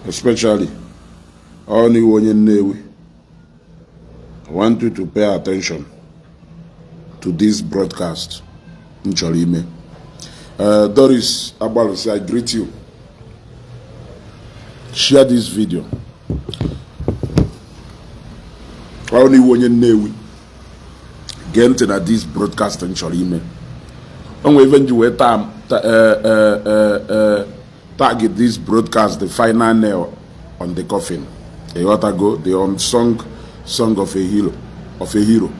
especially all new Nnewi. I want you to pay attention to this broadcast. Doris Abalos, I greet you. Share this video. All new Nnewi. Get into this broadcast and Cholime. And we even do target this broadcast, the final nail on the coffin. A while ago, the unsung song of a hero, of a hero.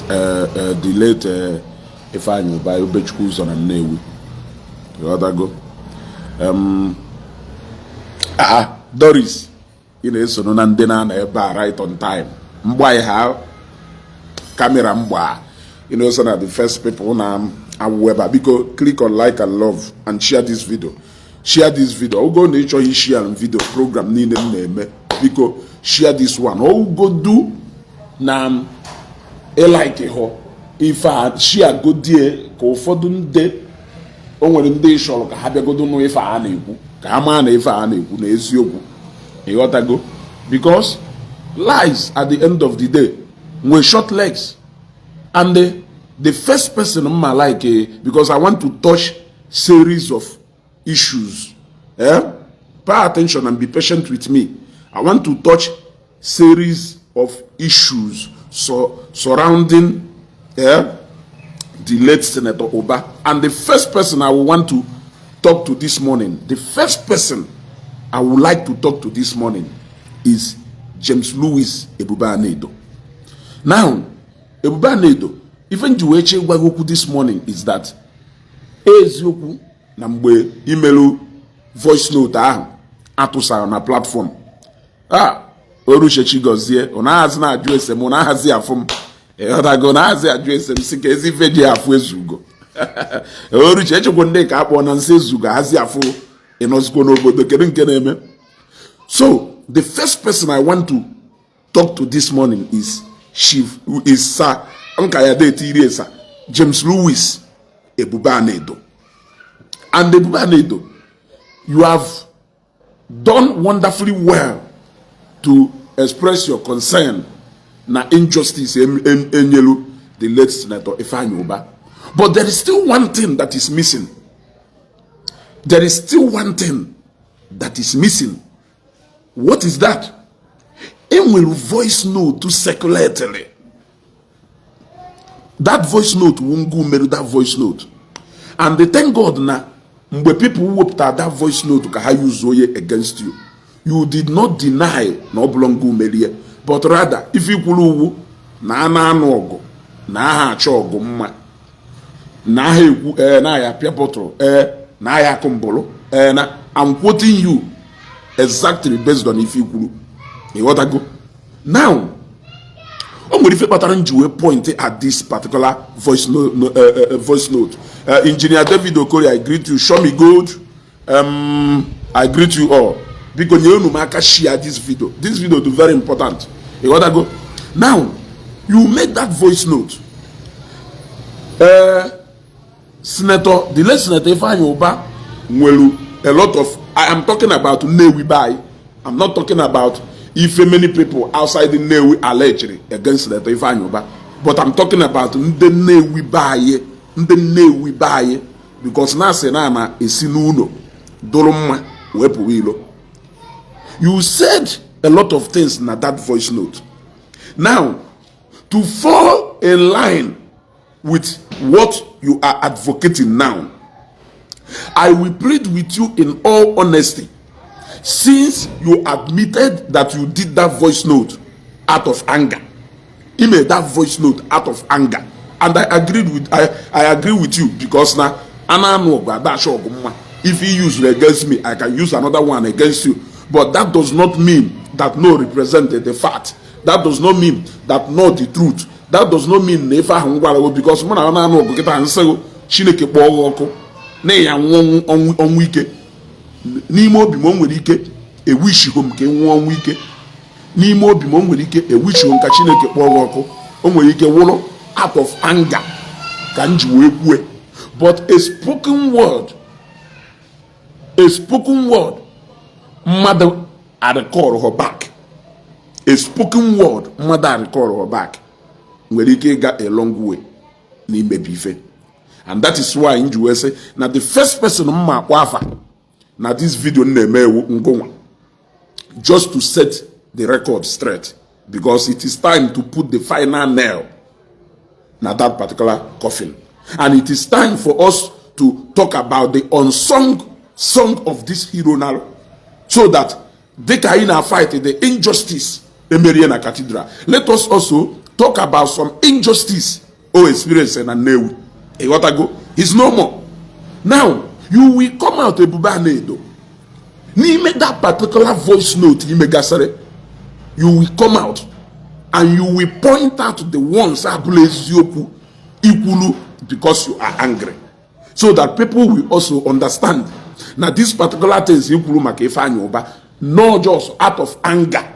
The late Ifeanyi Ubah'S on Nnewi. A while ago. Doris, you know, so no right on time. Mbwa ha camera mbwa. You know, so that the first people now are because click on like and love and share this video. Share this video. I'll go nature share video program name because share this one. All go do now like ho. If I share good day, go for them day. On when they show like have go do no if I ane Kamana if I ane na esioku. You got to go because lies at the end of the day were short legs. And the first person in my like, because I want to touch series of issues. Pay attention and be patient with me. I want to touch series of issues surrounding the late Senator Ubah. And the first person I will want to talk to this morning, the first person I would like to talk to this morning is James Louis Ebuba'S. Now, Ebuba'S, even Juweche Wagoku this morning is that Ezioku Namwe Imelu voice note atusa na platform. Orushechi gozie, onahazi na address em, onahazi afum. Odago nahazi address em sike ezi vedi afu ezugo. Orushechi kwonde ka akpo na nse ezugo hazi afu enosko n'obodo kedu nke na-eme. So, the first person I want to talk to this morning is Sir James Louis Ebuba'S. And Ebuba'S, you have done wonderfully well to express your concern na injustice in the late Senator Ifeanyi Ubah. But there is still one thing that is missing. There is still one thing that is missing. What is that? It will voice note to circularly. That voice note won't go marry that voice note. And they thank God now, when people whooped at that voice note to use against you, you did not deny no belong go marry, but rather if you kulu na nogo na ha chogo mma na ha na ya pia bottle na ya kumbolo na I'm quoting you exactly based on if you kulu. You want to go now? Point at this particular voice note. Engineer David Okori, I greet you. Show me good. I greet you all. Because you know, share this video. This video is very important. You want to go? Now, you make that voice note. Senator, the late Senator Ifeanyi Ubah, a lot of, I am talking about Nnewi. I'm not talking about if many people outside the Nnewi allegedly against Senator Ifeanyi Ubah, but I'm talking about the Nnewi baye, because na senana esinuno doloma wepuwilo. You said a lot of things in that voice note. Now, to fall in line with what you are advocating now, I will plead with you in all honesty. Since you admitted that you did that voice note out of anger, he made that voice note out of anger, and I agree with you because now if he used it against me, I can use another one against you. But that does not mean that no represented the fact. That does not mean that no the truth. That does not mean never because when I know get answer Chineke kpọọ na ya onwu ike n'ime obi mo nwere ike e wish home ke nwa onwu ike n'ime obi mo nwere ike e wish home ka Chineke kpọọ ọkụ o nwere ike wụrụ out of anger ka nji wee kwue. But a spoken word a spoken word mother at the core of her back. A spoken word mother at the core of her back. Nwere ike ga a long way n'imebi ife. And that is why in USA, now the first person mma kwafa na this video na-eme ngonwa just to set the record straight, because it is time to put the final nail na that particular coffin. And it is time for us to talk about the unsung song of this hero now, so that they can fight the injustice in na Cathedral. Let us also talk about some injustice or experience in Nnewi. He's no more. Now, you will come out a bubanedo. Ni make that particular voice note, you will come out and you will point out the ones because you are angry, so that people will also understand. Now, this particular thing is Ifeanyi Ubah, not just out of anger.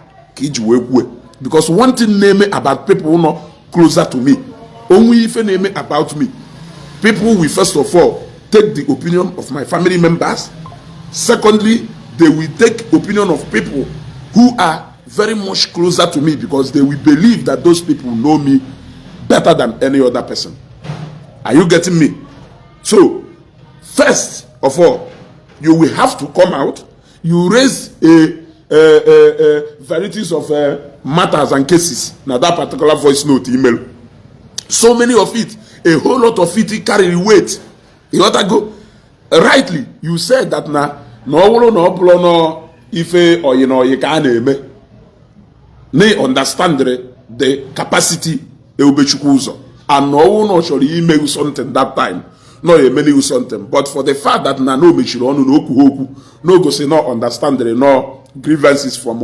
Because one thing name about people who are closer to me, only if name about me, people will first of all take the opinion of my family members. Secondly, they will take opinion of people who are very much closer to me, because they will believe that those people know me better than any other person. Are you getting me? So, first of all, you will have to come out. You raise varieties of matters and cases. Now that particular voice note email, so many of it, a whole lot of it carry weight. You want to go rightly. You said that no ife or you can't understand the capacity and no should email something that time. No, you many something, but for the fact that no go say no understand no grievances from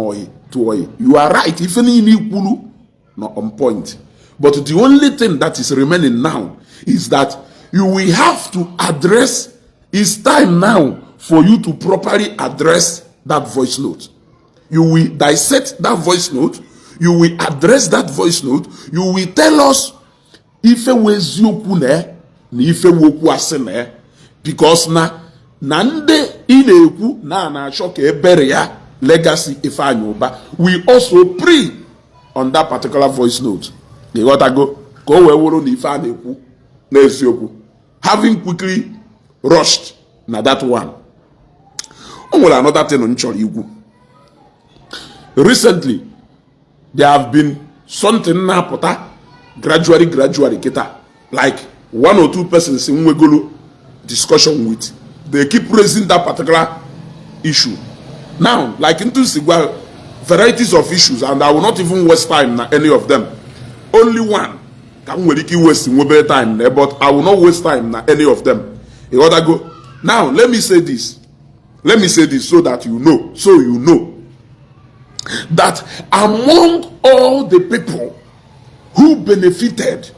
to you are right. If any not on point, but the only thing that is remaining now is that you will have to address. It's time now for you to properly address that voice note. You will dissect that voice note. You will address that voice note. You will tell us if it was you n'ife wokwu asị because na nde ina-ekwu na-achọ ka ebere ya legacy Ifeanyi Ubah. We also pray on that particular voice note. They got to go wee wuru na ife a na-ekwu n'eziokwu, having quickly rushed na that one. O nwere another thing on chọrọ ikwu. Recently there have been something na-apụta gradually kita, like one or two persons in Wegolo discussion with, they keep raising that particular issue. Now, like into Sigwa, varieties of issues, and I will not even waste time on any of them. Only one can we waste time, but I will not waste time on any of them. You gotta go. Now, let me say this. Let me say this so that you know. So you know that among all the people who benefited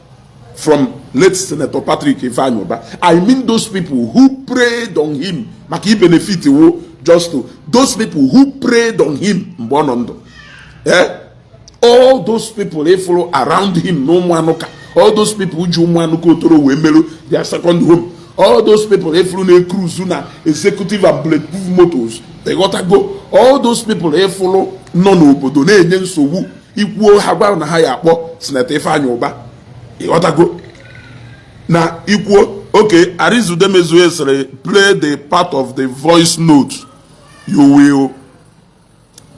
from late Senator Patrick Ifeanyi Ubah, I mean those people who prayed on him, just to those people who prayed on him, all those people they follow around him, all those people who their second home, all those people they follow a cruise, executive and bulletproof motors, they gotta go. All those people they follow no equal haba na higher Senator Ifeanyi Ubah. You gotta go. Now, equal, okay, Arizudemezue play the part of the voice note. You will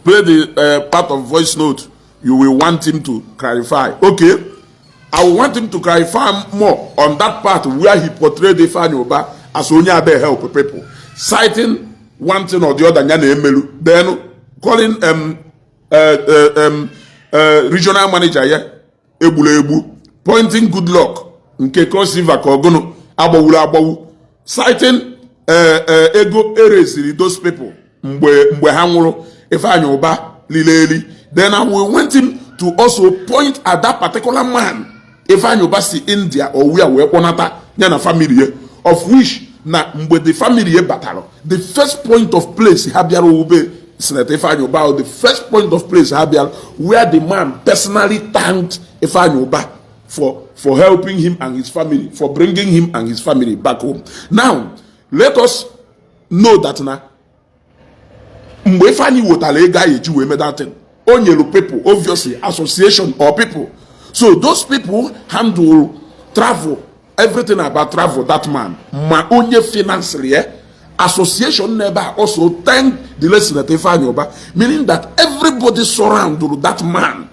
play the part of voice note. You will want him to clarify. Okay, I will want him to clarify more on that part where he portrayed Ifeanyi Ubah as only there help people, citing one thing or the other. Then calling regional manager Ebu. Pointing good luck nke cross river ka ogono agbawuru citing ego erasiri those people mgbe ha nwụrụ Ifeanyi Ubah lileli. Then I will want him to also point at that particular man Ifeanyi Ubah si India or where we kponata ya na family, of which na mgbe the family batalo, the first point of place ha biara ube Senator Ifeanyi Ubah, the first point of place ha biara where the man personally thanked Ifeanyi Ubah for helping him and his family, for bringing him and his family back home. Now, let us know that now mgbe Ifeanyi wotara ego a eji wee medatin o nyelu people, obviously association or people. So those people handle travel, everything about travel, that man ma onye financially association never also thank the late Senator Ifeanyi Ubah, meaning that everybody surrounded that man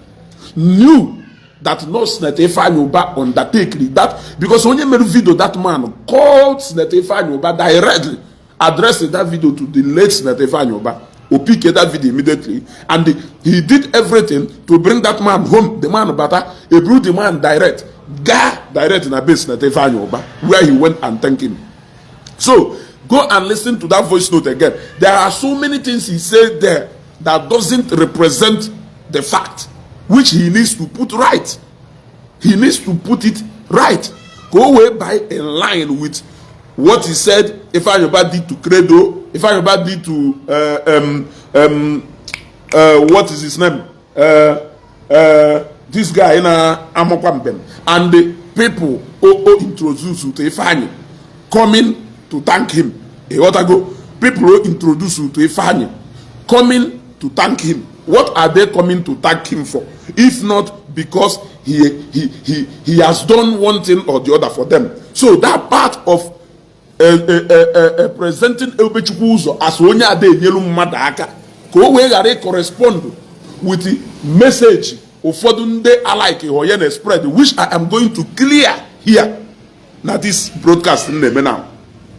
knew that no Senator Ifeanyi Ubah undertake that, because when you made video, that man called Senator Ifeanyi Ubah directly, addressed that video to the late Senator Ifeanyi Ubah, who picked that video immediately, and he did everything to bring that man home. The man Bata, he brought the man direct in a base Senator Ifeanyi Ubah, where he went and thanked him. So go and listen to that voice note again. There are so many things he said there that doesn't represent the fact, which he needs to put right. He needs to put it right. Go away by in line with what he said Ifeanyi Ubah did to Credo, Ifeanyi Ubah did to what is his name? This guy in Amokwambem. And the people who introduced to Ifeanyi coming to thank him. People who introduced to Ifeanyi coming to thank him. What are they coming to thank him for? If not because he has done one thing or the other for them. So that part of presenting Elbechukwu Uzo as onye ade nyelu mmadụ aka ka o wee ghara correspond with the message ụfọdụ ndị alike hoye na spread, which I am going to clear here na this broadcast name now.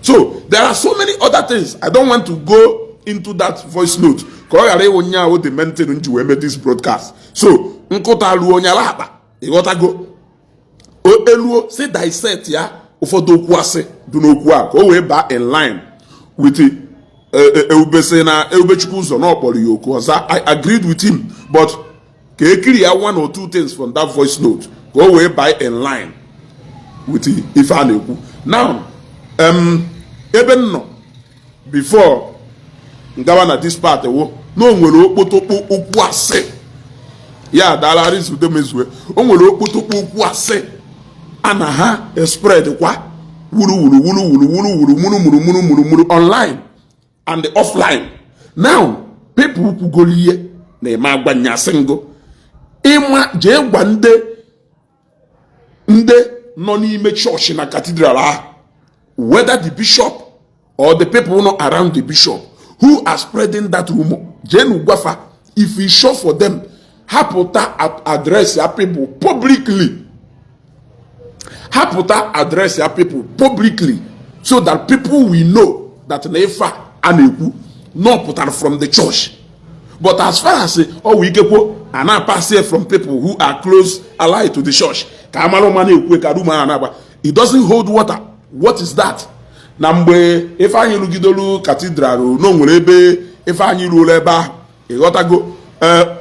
So there are so many other things. I don't want to go into that voice note. The maintain this broadcast. So nkotalu onyala haba. Igotago. O eluo say dissect ya ufodo kwase do no kwa ko we ba in line with the Eubese na Eubechukwu Uzo no okporo yoko. I agreed with him, but ke clear one or two things from that voice note. Go we by in line with the Ifeanyi. Now even no before ngawa this part no nwere okpotokpo okwu ase ya dalari su demezwe o nwere okpotokpo okwu ase ana ha spread kwa wuru online and offline. Now people who go liye na ema agbanya single ima je gwa nde no n'ime church na cathedral, whether the bishop or the people who are not around the bishop who are spreading that rumor. Jenu Gwafa, if we show for them, Hapota address your people publicly. Hapota address your people publicly, so that people will know that Nefa and Eku not put out from the church. But as far as we get and I pass here from people who are close allied to the church, it doesn't hold water. What is that? Na mgbe Ifeanyi lugidolu Cathedral no nwere ebe Ifeanyi ruola ebe ahụ ịghọtago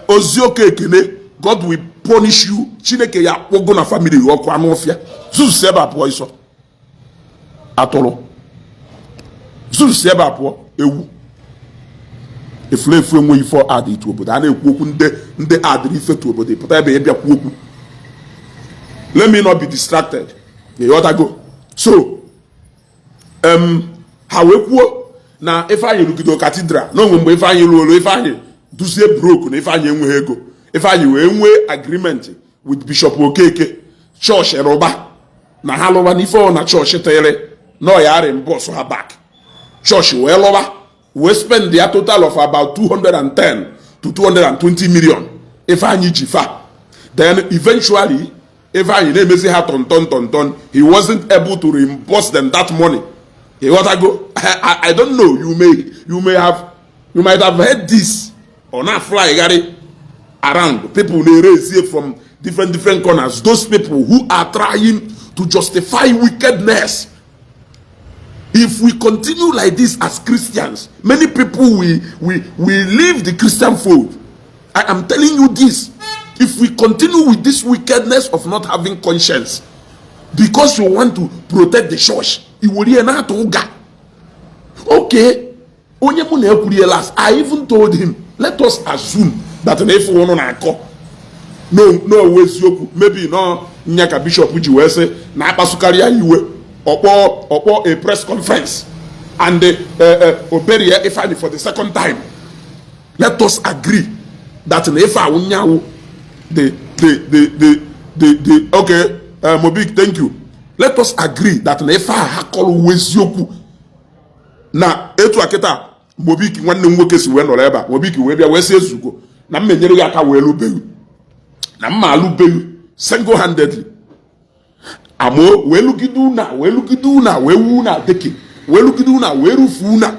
oziokwu ekene, God will punish you. Chineke ya kpogo na family ọkụ anụ ọfịa zuzu si ebe apụọ iso atụrụ, zuzu si ebe apụọ ewu efulefu enweghị ife adị itu obodo. A na-ekwu okwu ndị adịrị ife tu obodo pụta ebe ya bịakwu okwu. Let me not be distracted. Ịghọtago. So ha wee kwuo na Ifeanyi lugido Cathedral no mgbe Ifeanyi luolo Ifeanyi duzie broke na Ifeanyi enweghị ego. Ifeanyi wee nwee agreement with Bishop Okeke church Eroba na ha lụwa n'ife na church tere no ya reimburse ha back. Church wee lụwa wee spend a total of about 210 to 220 million Ifeanyi ji fa. Then eventually Ifeanyi na-emezi ha ton. He wasn't able to reimburse them that money. I don't know. You might have heard this or not fly around. People they raise here from different corners. Those people who are trying to justify wickedness. If we continue like this as Christians, many people we leave the Christian fold. I am telling you this. If we continue with this wickedness of not having conscience, because you want to protect the church, it will be not okay. I even told him, let us assume that an F1 no maybe no Nyaka Bishop which you say na Pasukaria you or a press conference and Oberia Ifeanyi for the second time. Let us agree that if I wunyawo the okay, Mobik, thank you. Let us agree that if I hakolo wezioku na etu akita Mobik nwanne nwoke si we no eba Mobik we bia we si ezugo na mmenyere ya aka we lubelu na mma alubelu single handedly amo we lugidu na we wu na deke we lugidu na we rufu na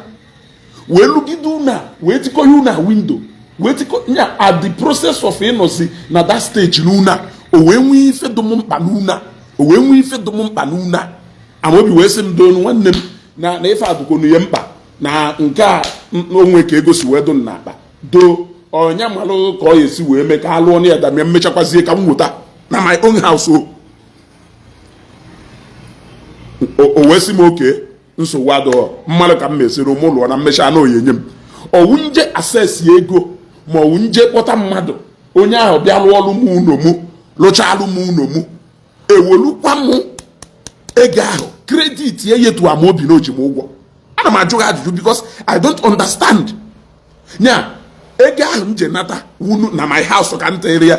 we lugidu na we tiko you na window we tiko nya at the process of inosi na that stage nuna o we nwi ife dum mpa nuna o we nwi ife dum mpa nuna amobi we sim do no nwannem na ife aduko no ye mpa na nke a onwe ka ego si we do na akpa do onya malụ ka o yesi we me ka alụ onu ya da me mmechakwazie ka m nwota na my own house o wesi m oke nsogbu adọ mmadụ ka m mesịrị ụmụ ụlọ na mmecha na oyenye m ọwụnje access ego ma ọwụnje kpọta mmadụ onye ahụ bịa lụọ ọrụ m ụlọ m lụchalụ m ụlọ m ewolukwa m ego ahụ kredit ya yetu Amobi na oji m ụgwọ ana m ajụ ha ajụjụ because I don't understand nya ego ahụ m je nata wunu na my house ka ntere ya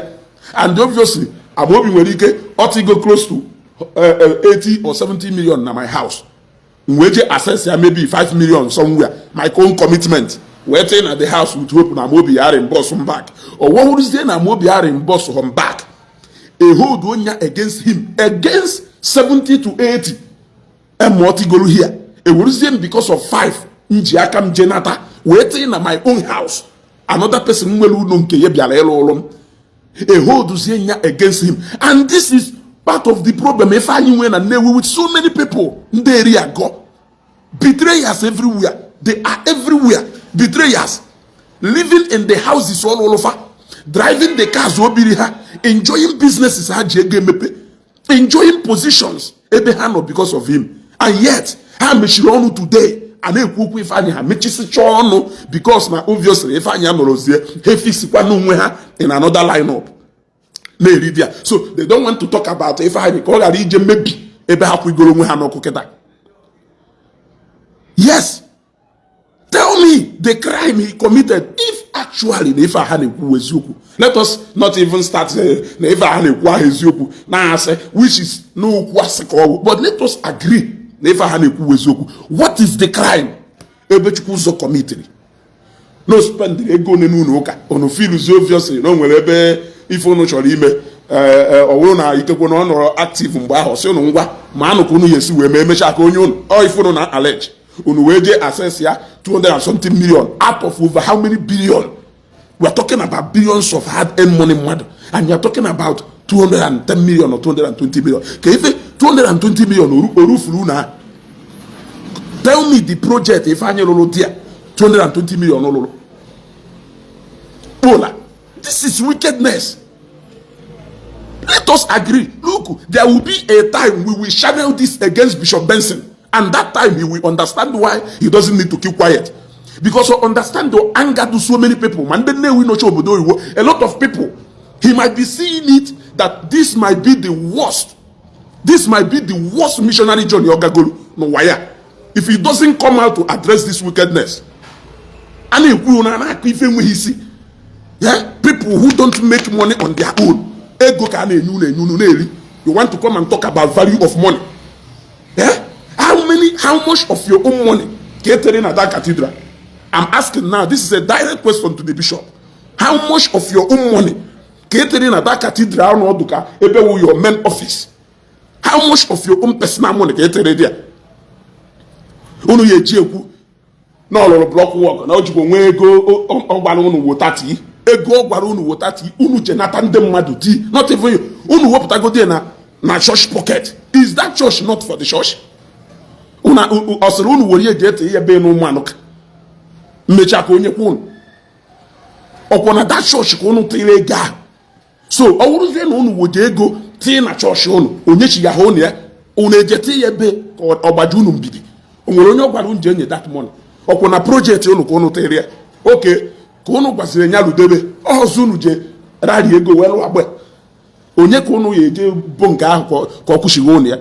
and obviously Amobi nwere ike otigo close to 80 or 70 million na my house nweje access ya maybe 5 million somewhere my own commitment waiting at the house with hope na Amobi ya reimburse him back or what would say na Amobi ya reimburse him back a hold onya against him against 70 to 80 emotigolu here a would say because of 5 nji aka m jenata waiting na my own house another person nwelu no nke ye biala elo olom a hold onya against him and this is part of the problem Ifeanyi win and Nnewi with so many people in the area go betrayers everywhere. They are everywhere. Betrayers living in the houses all over, driving the cars enjoying businesses enjoying positions because of him. And yet I'm today and because now obviously Ifeanyi in another lineup. So they don't want to talk about Ifeanyi call a region maybe yes, tell me the crime he committed if actually the Ifeanyi Ubah'S. Let us not even start the Ifeanyi Ubah'S now say which is no kwasiko, but let us agree the Ifeanyi Ubah'S. What is the crime Ebechukwu committed? No spend the ego n'uka on feel obviously no nwere if unu chọrọ ime ọwụrụ na ikekwe na ọ nọrọ active mgbe ahụ si unu ngwa ma anụkụ unu yesi wee mee mecha ka onye unu ọ if unu na allege unu wee je access ya 200 and something million out of over how many billion? We are talking about billions of hard-earned money mmadụ and you are talking about 210 million or 220 million ka ife 220 million orufuru na tell me the project Ifeanyi lụrụ dia 220 million lụrụ Pola. This is wickedness. Let us agree. Look, there will be a time we will channel this against Bishop Benson. And that time he will understand why he doesn't need to keep quiet. Because he understand the anger to so many people. A lot of people, he might be seeing it that this might be the worst. This might be the worst missionary journey Ogagolu. No, why? If he doesn't come out to address this wickedness. And he see. Yeah, people who don't make money on their own. You want to come and talk about value of money? Yeah, how much of your own money catering at that cathedral? I'm asking now. This is a direct question to the bishop. How much of your own money catering at that cathedral? Your main office. How much of your own personal money catering there? No, block work. Now you go ego gwara unu wotati unu jenata ndị mmadụ ti not even unu wopụtago dị na church pocket. Is that church not for the church? Una osiri unu wori ejete ihe be no manu mecha ka onye kwa unu okwo na that church ka unu tire ega so owuruzie na unu woje ego ti na church unu onye chi ya ho ne unu ejete ihe be ogbaju unu mbidi onwere onye gwara unu je nye that money okwo na project unu ka unu tire okay ka unu gwasịrị nya ludebe ọzọ unu je rari ego welu agbe onye ka unu ya eje bụ nke ahụ ka ọkwụshigo unu ya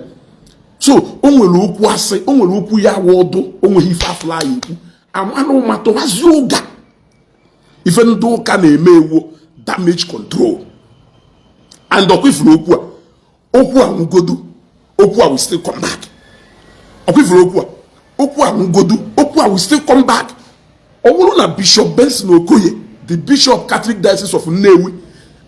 so o nwere okwu asị o nwere okwu ya wọdụ o nweghị ife afụla ya ekwu amanụ matụwazi ụga ife ndị ụka na-eme ewu damage control. And okwifuru okwu a nwugodu, okwu a will still come back. Okwifuru okwu a nwugodu, okwu a will still come back. Ọ na Bishop Benson Okoye, the Bishop Catholic Diocese of Nnewi,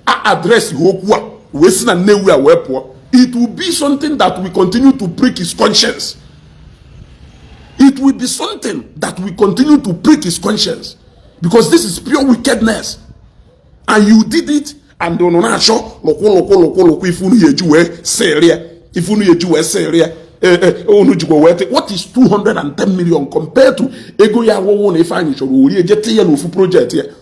address okwu a wee si na Nnewi a wee pụọ, it will be something that will continue to prick his conscience. It will be something that will continue to prick his conscience, because this is pure wickedness, and you did it. And on na show loko ifunu yeju we seria, ifunu yeju we seria, onu jiko we. What is 210 million compared to ego ya wo na Ifeanyi choro ori eje tie no fu project here.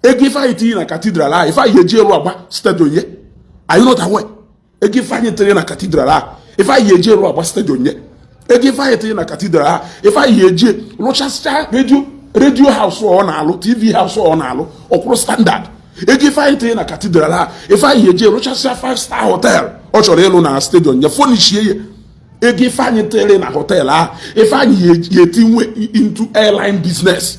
Ego Ifeanyi tie na Cathedral a, Ifeanyi yeje elu agba stadium ye. Are you not aware? Ego Ifeanyi tie na Cathedral a, Ifeanyi yeje elu agba stadium ye. Ego Ifeanyi tie na Cathedral a, Ifeanyi yeje Rochester radio house o na alu, TV house o na alu, okro standard. Ego Ifeanyi na Cathedral a, Ifeanyi eje Rochester 5-star hotel ọ chọrọ ịlụ na stadium ya furnish ye. Ego Ifeanyi na hotel a, Ifeanyi yetinwe into airline business.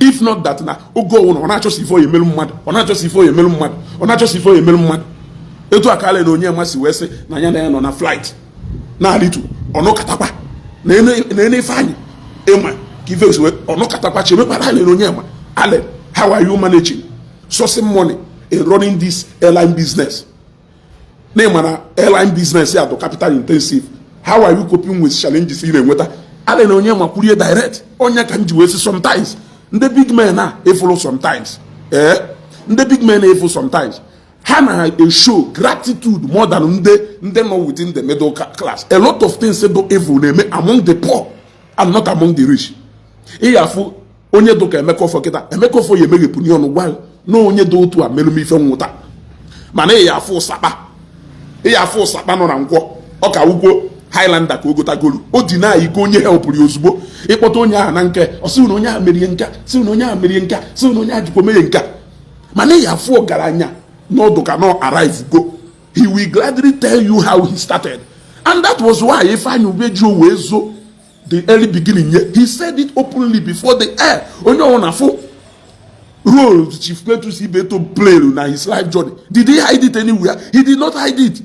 If not that, na ogo ọ na-achọsi ifo yemelu mmadụ, ọ na-achọsi ifo yemelu mmadụ, ọ na-achọsi ifo yemelu mmadụ. Etu akale na onye mmasị wee sị na ya na ya nọ na flight na alitu ọnụ katakwa na ene Ifeanyi ema ka ife we ọnụ katakwa chemekpara na onye ma ale. How are you managing sourcing money in running this airline business? Name an airline business here to capital intensive. How are you coping with challenges in water? Ale no nyama kurie direct. Onya kanji wesi sometimes. The big men follow sometimes. The big men follow sometimes. Hana a show gratitude more than them not within the middle class. A lot of things say do evil they make among the poor and not among the rich. Iyafu onye doka emekofo kita emekofo ye mege puni onu gwal no onye do otu a melumi ife nwuta mana ya afụ sapa no na nkwo oka ugwo Highlander ka ogota golu o di na iko onye help ri ozugbo ikpota onye aha na nke osi na onye aha merie nka si na onye aha merie nka si na onye ajiko mere nka mana ya afụ ogaranya no doka no arrive go. He will gladly tell you how he started, and that was why Ifeanyi Ubah'S wee zo the early beginning here. He said it openly before the air. Onye ona fo role Chief Cletus Ibeto played na his life journey. Did he hide it anywhere? He did not hide it.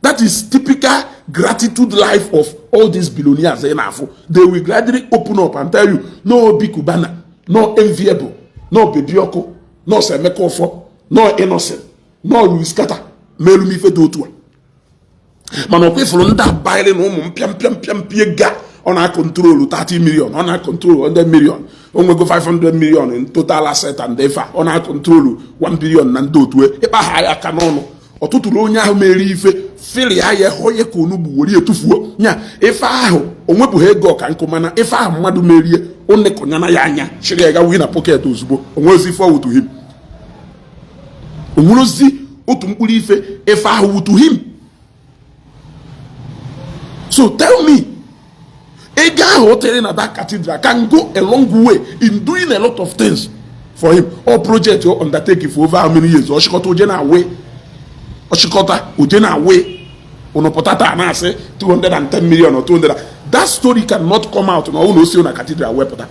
That is typical gratitude life of all these billionaires. They will gladly open up and tell you, no Bikubana, no enviable, no Bebioko, no Semekofo, no innocent, no Louis Kata, Melumi Fedotua. Manokwe for that bailing home, piam piega. On our control 30 million, on our control 100 million, on we go 500 million in total asset and defa, on our control 1 billion and do to it. If I hire canono, or to Lonia may Philly higher hoye konubu, wori tufu. Nya, if I on we buhe go can command, if I am Madu Mary, only Konana Yanya, Shirega win a pocket to Zubo, and we'll see forward to him. We'll see Utumbulife if I would to him. So tell me, a guy hotel at that cathedral can go a long way in doing a lot of things for him. Or project you undertake for over how many years? Or Shikota Ujena away. Or Shikota Ujena away. Unopotata and I say 210 million or 200. That story cannot come out. No one will see on a cathedral weapon.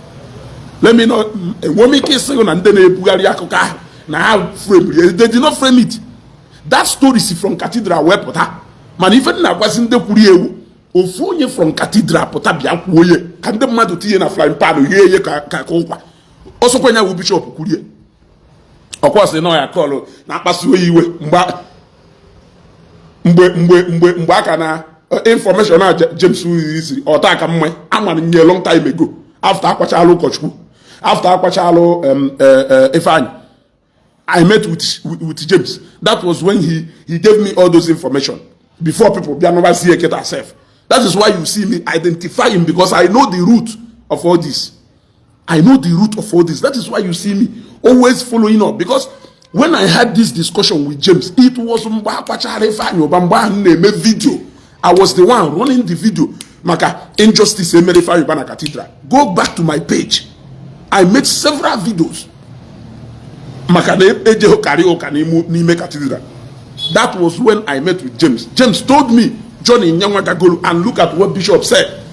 Let me know. A woman can say on and then a Bugariakoka. Now frame. They did not frame it. That story is from cathedral weapon. Man, even I wasn't the Kurieu. Ofonye from cathedral potabia kuoye kande mmadu tiye na flying pan yeye ka kokwa oso kwenya wu bishop kurie okwase no ya call na akpasu iwe mgbe aka na information na James Wizzy otaka mmwe amana nye long time ago after akwachalu ụkọchukwu after akwachalu Ifeanyi I met with James. That was when he gave me all those information before people be never see it herself. That is why you see me identify him, because I know the root of all this. I know the root of all this. That is why you see me always following up. Because when I had this discussion with James, it was video. I was the one running the video. Maka injustice Ifeanyi Cathedral. Go back to my page. I made several videos. Maka Cathedral. That was when I met with James. James told me, Johnny Nyangwagagolu, and look at what Bishop said,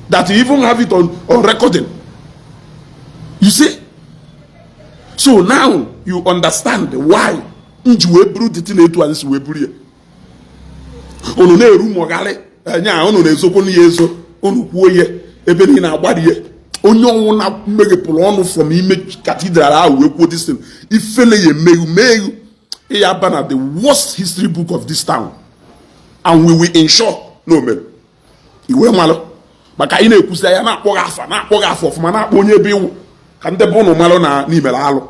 that he even have it on recording. You see, So now you understand why nji wee buru the thing etu ansi wee buru ya. Unu na-eru mogali nya unu na-ezokwu n'ihe ezo unu kwuo ihe ebe ni na-agbari ihe onye ọnwụ na meghepụrụ ọnụ from ime cathedral ahụ wee kwuo this thing ifele ya emeghụ ya aba na the worst history book of this town and we will ensure no mere iwe malụ maka ị na-ekwusi ya na-akpọghị afọ ọfụma na-akpọ onye ebe iwu ka ndị bụ ụnụ malụ na n'imere alụ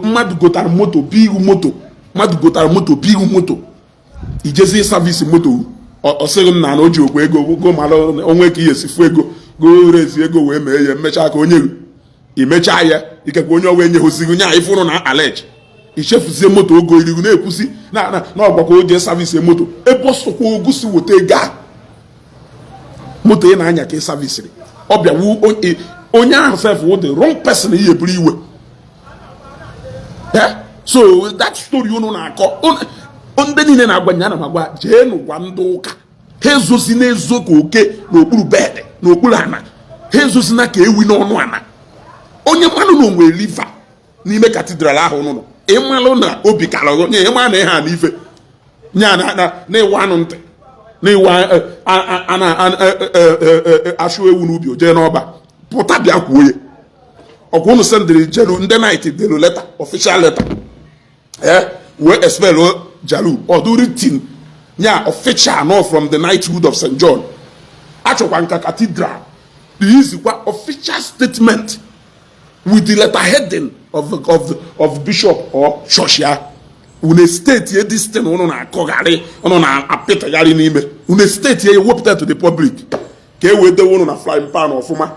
mmadụ gotara moto biiru moto ijezi savisi moto ọ sịghị nna na o ji okwu ego go malụ onwe ka ihe esifu ego go rezi ego wee mee ya mmechaa ka onye imechaa ya ikekwe onye ọwa enyeghozighi nya ifụrụ na alej ichefuzie moto ogo irigu na-ekwusi na ọgbakọ oge savisi moto ebe ọsọkwa ogusi weta ego a moto ị na-anya ka ị savisiri ọ bịawu onye ahụ sef wo the wrong person ihe buru iwe so that story unu na-akọ ndị niile na-agwanye ana m agwa jee n'ụgwa ndị ụka ha ezozi na-ezo ka oke n'okpuru bed n'okpuru ana ha ezozina ka ewi n'ọnụ ana onye mmanụ na onwe liva n'ime katidral ahụ ụnụ nọ ịmalụ na obi kara onye ịma na ihe a n'ife nya na ịwa anụ ntị na ịwa ashụ ewu n'ubi o jee n'ọba pụta bịa kwuo ya ọkwa unu sendịrị jelu ndị night delu leta official letter wee expel jalu ọdụritin nya official no from the knighthood of St. John achọkwa nka cathedral izikwa official statement with the letter heading of bishop or church ya une state ye this thing unu na-akọgharị unu na-apịtagharị n'ime une state ye wepụta to the public ka e wee dewe unu na flying pan ọfụma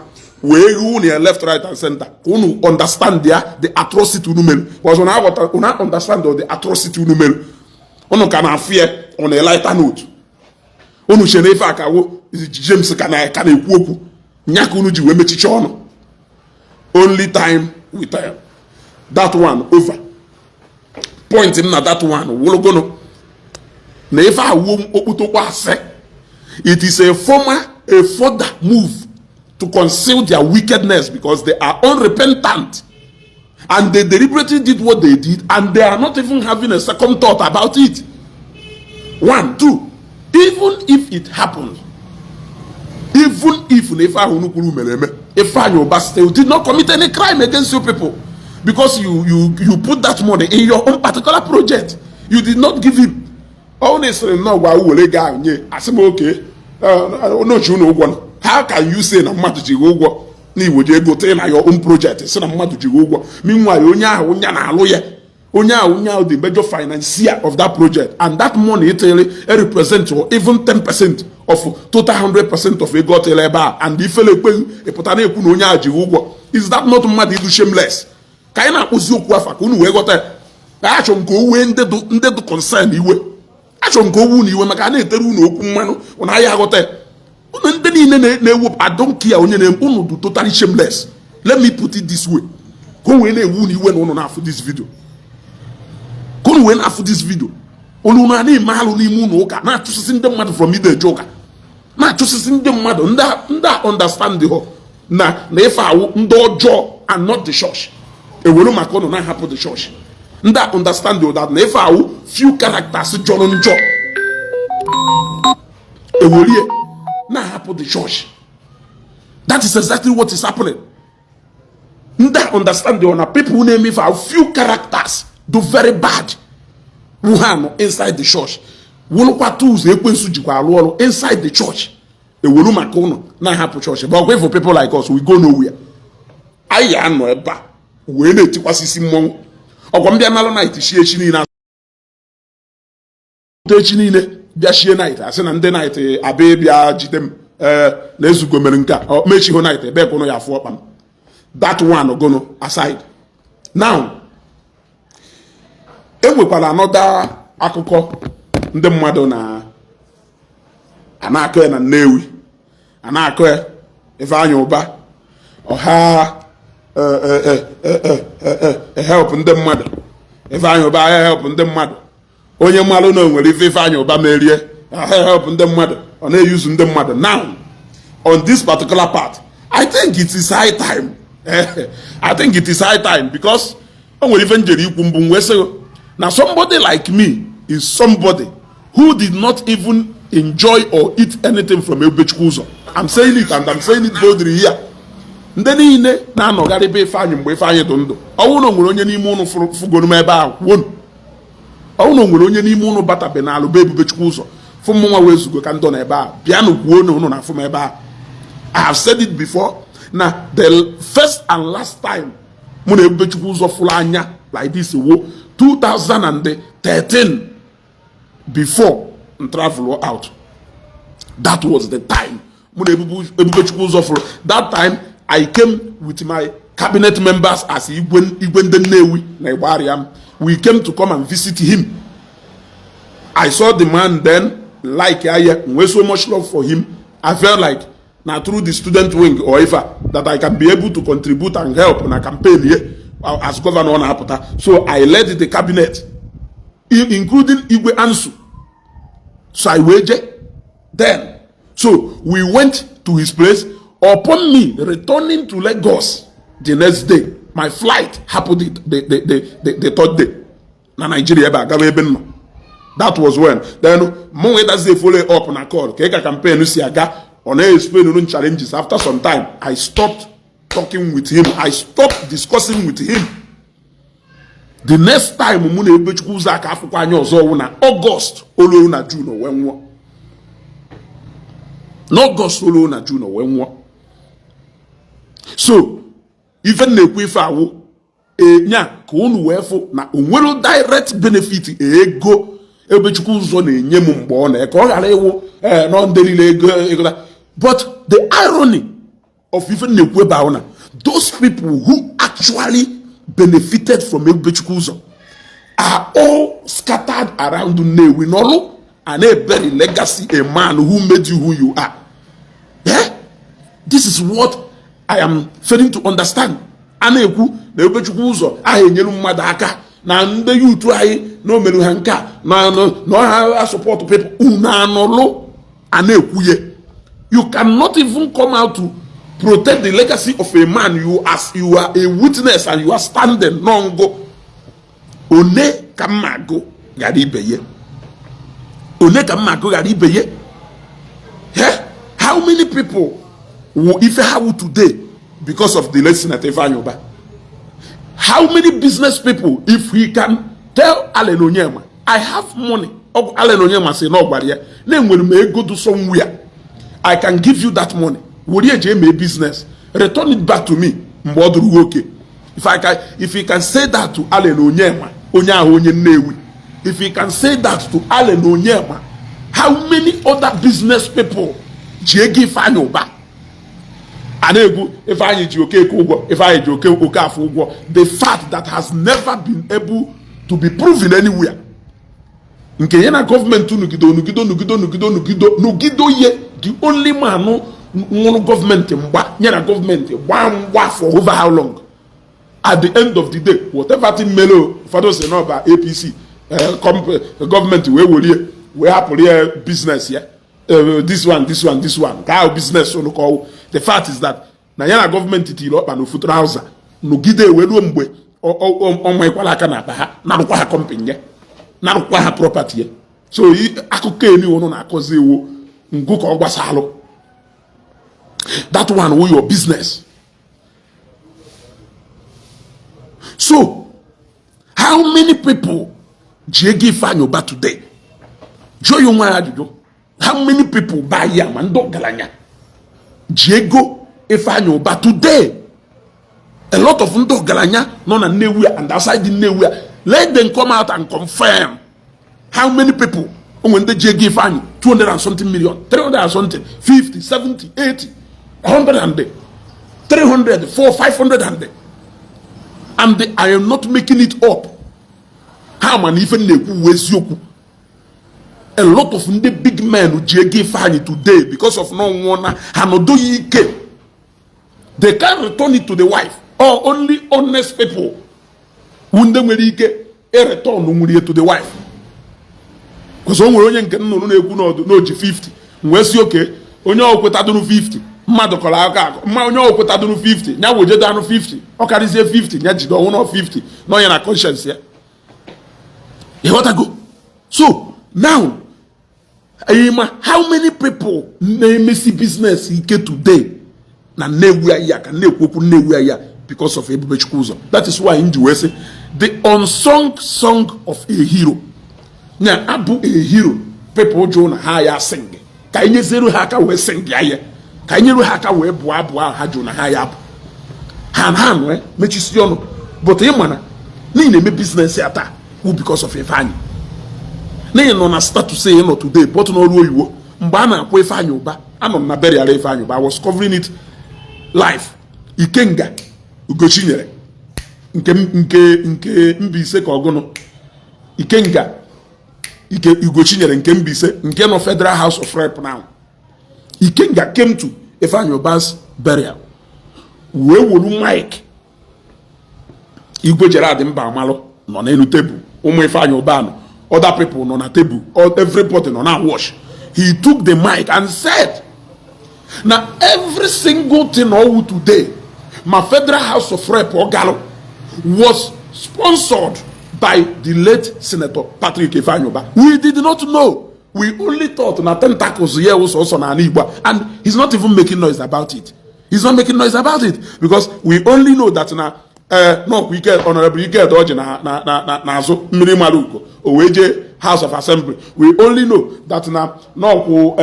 wee ru unu ya left right and center ka unu understand ya the atrocity unu mere because una understand the atrocity unu mere unu ka na afie on a lighter note unu chere ife akawo James ka na-ekwu okwu nya ka unu ji wee mechiche ọnụ only time we tell that one over point him na that one wologono na ife awo okputokwa ase it is a further move to conceal their wickedness because they are unrepentant and they deliberately did what they did and they are not even having a second thought about it. 1, 2, even if it happens, even if Ifeanyi Ubah'S still did not commit any crime against you people because you put that money in your own particular project, you did not give him. Honestly, no, okay. How can you say na mmadụ ji ụgwọ na iwe je gote na your own project say na mmadụ ji ụgwọ meanwhile onye ahụ na-alụ ya onye ahụ the major financier of that project and that money it represent even 10% of total 100% of ego tele ebe a and ifele ekweghị ịpụta na-ekwu na onye ahụ ji ụgwọ is that not mmadụ idu shameless ka anyị na-akpụzi okwu afa ka unu wee ghọta achọ m ka o wee ndị dị concern iwe achọ m ka o wu na iwe maka a na-etere unu okwu mmanụ ụna ahịa aghọta ndị niile na-ewepụ I don't care onye na-ekwu unu do totally shameless. Let me put it this way ka o wee na-ewu na iwe na ụnụ na-afụ this video ka unu wee na-afụ this video unu na-eme alụ n'ime ụnụ ụka na-achụsịsị ndị mmadụ from ide eje ụka na-achụsịsị ndị mmadụ ndị understand ho na ife awụ ndị ọjọọ and not the church ewere maka ụnụ na-ahapụ the church ndị understand that na ife awụ few characters jọrọ njọ ewerie na-ahapụ the church. That is exactly what is happening. That understand the people who name it for few characters do very bad. Wuhan inside the church. Wolokwa tools ekwensu jikwa alu olu inside the church. E wolu makono na happen church. But wait for people like us, we go nowhere. Aya no eba. We na etikwasisi mmon. Ogwa mbia nalo night shie chi ni na. Chi ni ne bia shie night. Ase na nde night abe bia jitem na ezugo mere nka o mechi ho night ebe ko no ya afọ kpam. That one ogono aside. Now enwekwara another akụkọ ndị mmadụ na anakọ na Nnewi anakọ Ifeanyi Ubah ọha help ndị mmadụ Ifeanyi Ubah help ndị mmadụ onye mmalụ na onwere Ifeanyi Ubah merie help ndị mmadụ ọ na-use ndị mmadụ. Now on this particular part I think it is high time I think it is high time, because now somebody like me is somebody who did not even enjoy or eat anything from Ebechikuzo. I'm saying it, and I'm saying it boldly here. Ndị niile na-anọgharị be Ifeanyi mgbe Ifeanyi dị ndụ, ọwụ na nwere onye n'ime unu fugoro m ebe ahụ kwuonu, ọwụ na nwere onye n'ime unu batabe n'alụ be Ebubechukwu fụ mụnwa wee zugo ka ndọ n'ebe ahụ, bịanụ kwuo na unu na-afụ m ebe ahụ. I have said it before. Now the first and last time mụ na Ebubechukwu fụrụ anya like this wo 2013 before travel out. That was the time mụ na Ebubechukwu fụrụ. That time I came with my cabinet members as Igbo Nnewi na Igbo. We came to come and visit him. I saw the man then, like we so much love for him. I felt like now through the student wing or if that I can be able to contribute and help in a campaign here as governor on Aputa. So I led the cabinet, including Igwe Ansu. So I waged then. So we went to his place. Upon me returning to Lagos the next day, my flight happened the third day. Na Nigeria that was when. Then that's the follow up on a call. Keka campaign on explain challenges. After some time, I stopped talking with him. I stopped discussing with him. The next time August olo na June wenwo. August olo na June wenwo. So even the kwefawo nya ka unu wefo na onwero direct benefit ego Ebechukwu ụzọ na-enye m mgbe ọ na ka ọ ghara iwu no ndelile ego. But the irony of even the kwebaona, those people who actually benefited from Ebechukwu ụzọ are all scattered around Nnewi Nolu, and a very legacy, a man who made you who you are. Yeah? This is what I am failing to understand. Aneku na Ebechukwu ụzọ enyelu mmadụ aka na ndị yutu anyị no melu ha nka no ha support people una nolo aneku ye. You cannot even come out to protect the legacy of a man you are a witness and you are standing nongo one kamago gari beye. One kamago gari beye. Yeah? How many people if I have today because of the late Senator Ifeanyi Ubah? How many business people, if we can tell Allen Onyema, I have money, Allen Onyema say no barrier, then when we go to somewhere, I can give you that money. Would you make business? Return it back to me. If he can say that to Allen Onyema, Nnewi, if he can say that to Allen Onyema, how many other business people Ifeanyi Ubah? The fact that has never been able to be proven anywhere. Nkeyena government to nugido ye the only man no government government for over how long? At the end of the day, whatever thing melo father say no about APC government we have business here. This one. How business so call. The fact is that Nayana government it up and no trouser. No gide we do mwe on my kwalaka na ha na kwa ha company na kwa ha property. So akuke ni ono na akoze wo nguko ogwasalo. That one who your business. So how many people Jegi Ifeanyi Ubah today? Joe you want. How many people buy yam and don't galanya? Diego Ifeanyi Ubah today. A lot of Ndo Galanya, none and Nnewi and outside the Nnewi. Let them come out and confirm how many people when they Diego Ifeanyi 200 and something million, 300 and something, 50, 70, 80, 100 and 300, 400, 500 and I am not making it up. How many even Yoku? A lot of the big men who give Ifeanyi today because of no one Hanodoyike. They can't return it to the wife. Or only honest people who return to the wife. Because no G50. Where's okay? Only 50. mmadụ kọrọ aka mma onye okweta dụrụ 50 nya weje danụ 50 ọ karịzie 50 nya jide ọnwụ na 50 na onye na conscience ya ịghọtago. So now how many people na-emesi business ike today na Nnewi aya ka na-ekwokwu Nnewi aya because of Ebubechukwu ụzọ. That is why nji wee sị the unsung song of a hero. Nya abụ a hero people jụ na ha ya sing ka anyị nyezere ha aka wee sing ya ya ka anyị nyere ha aka wee bụọ abụọ ha jụ na ha ya bụ ha nwe mechisi ọnụ. But ị mana n'ihi na-eme business ya taa who because of Ifeanyi n'ihi nọ na status ị nọ today but n'ọrụ oyiwo mgbe a na-akwụ Ifeanyi Ubah anọ m na burial Ifeanyi Ubah I was covering it live. Ikenga Ugochinyere nke Mbaise ka ọgụnụ Ikenga Ugochinyere nke Mbaise nke nọ Federal House of Rep now. Ikenga came to Ifeanyi Ubah's burial wee wolu mic. Igwe Gerard Mba Amalụ nọ n'elu table ụmụ Ifeanyi Ubah nọ other people nọ na table everybody nọ na wash. He took the mic and said na every single thing all today my Federal House of Rep Ogalo was sponsored by the late Senator Patrick Ifeanyi Ubah. We did not know. We only thought na tentacles here was also na Igbo, and he's not even making noise about it. He's not making noise about it because we only know that na no we get honorable you get oji na azu mmiri maluko oweje House of Assembly. We only know that na no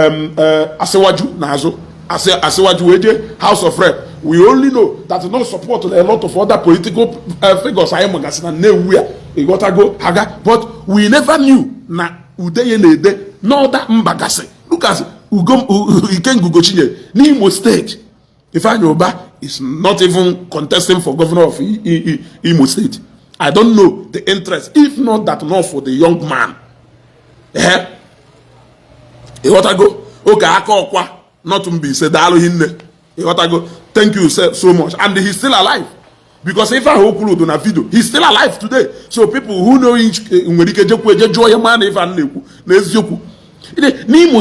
asewaju na azu asewaju weje House of Rep. We only know that no support a lot of other political figures I am na Nnewi e got go haga, but we never knew na udeye na ede no that mbagase. Look at Ikenga Ugochinyere n'Imo State. Ifeanyi Ubah is not even contesting for governor of Imo State. I don't know the interest, if not that not for the young man. You want to go? Okay, I call not to be said. You want to go? Thank you so much. And he's still alive. Because if I upload on a video, he's still alive today. So people who know Imo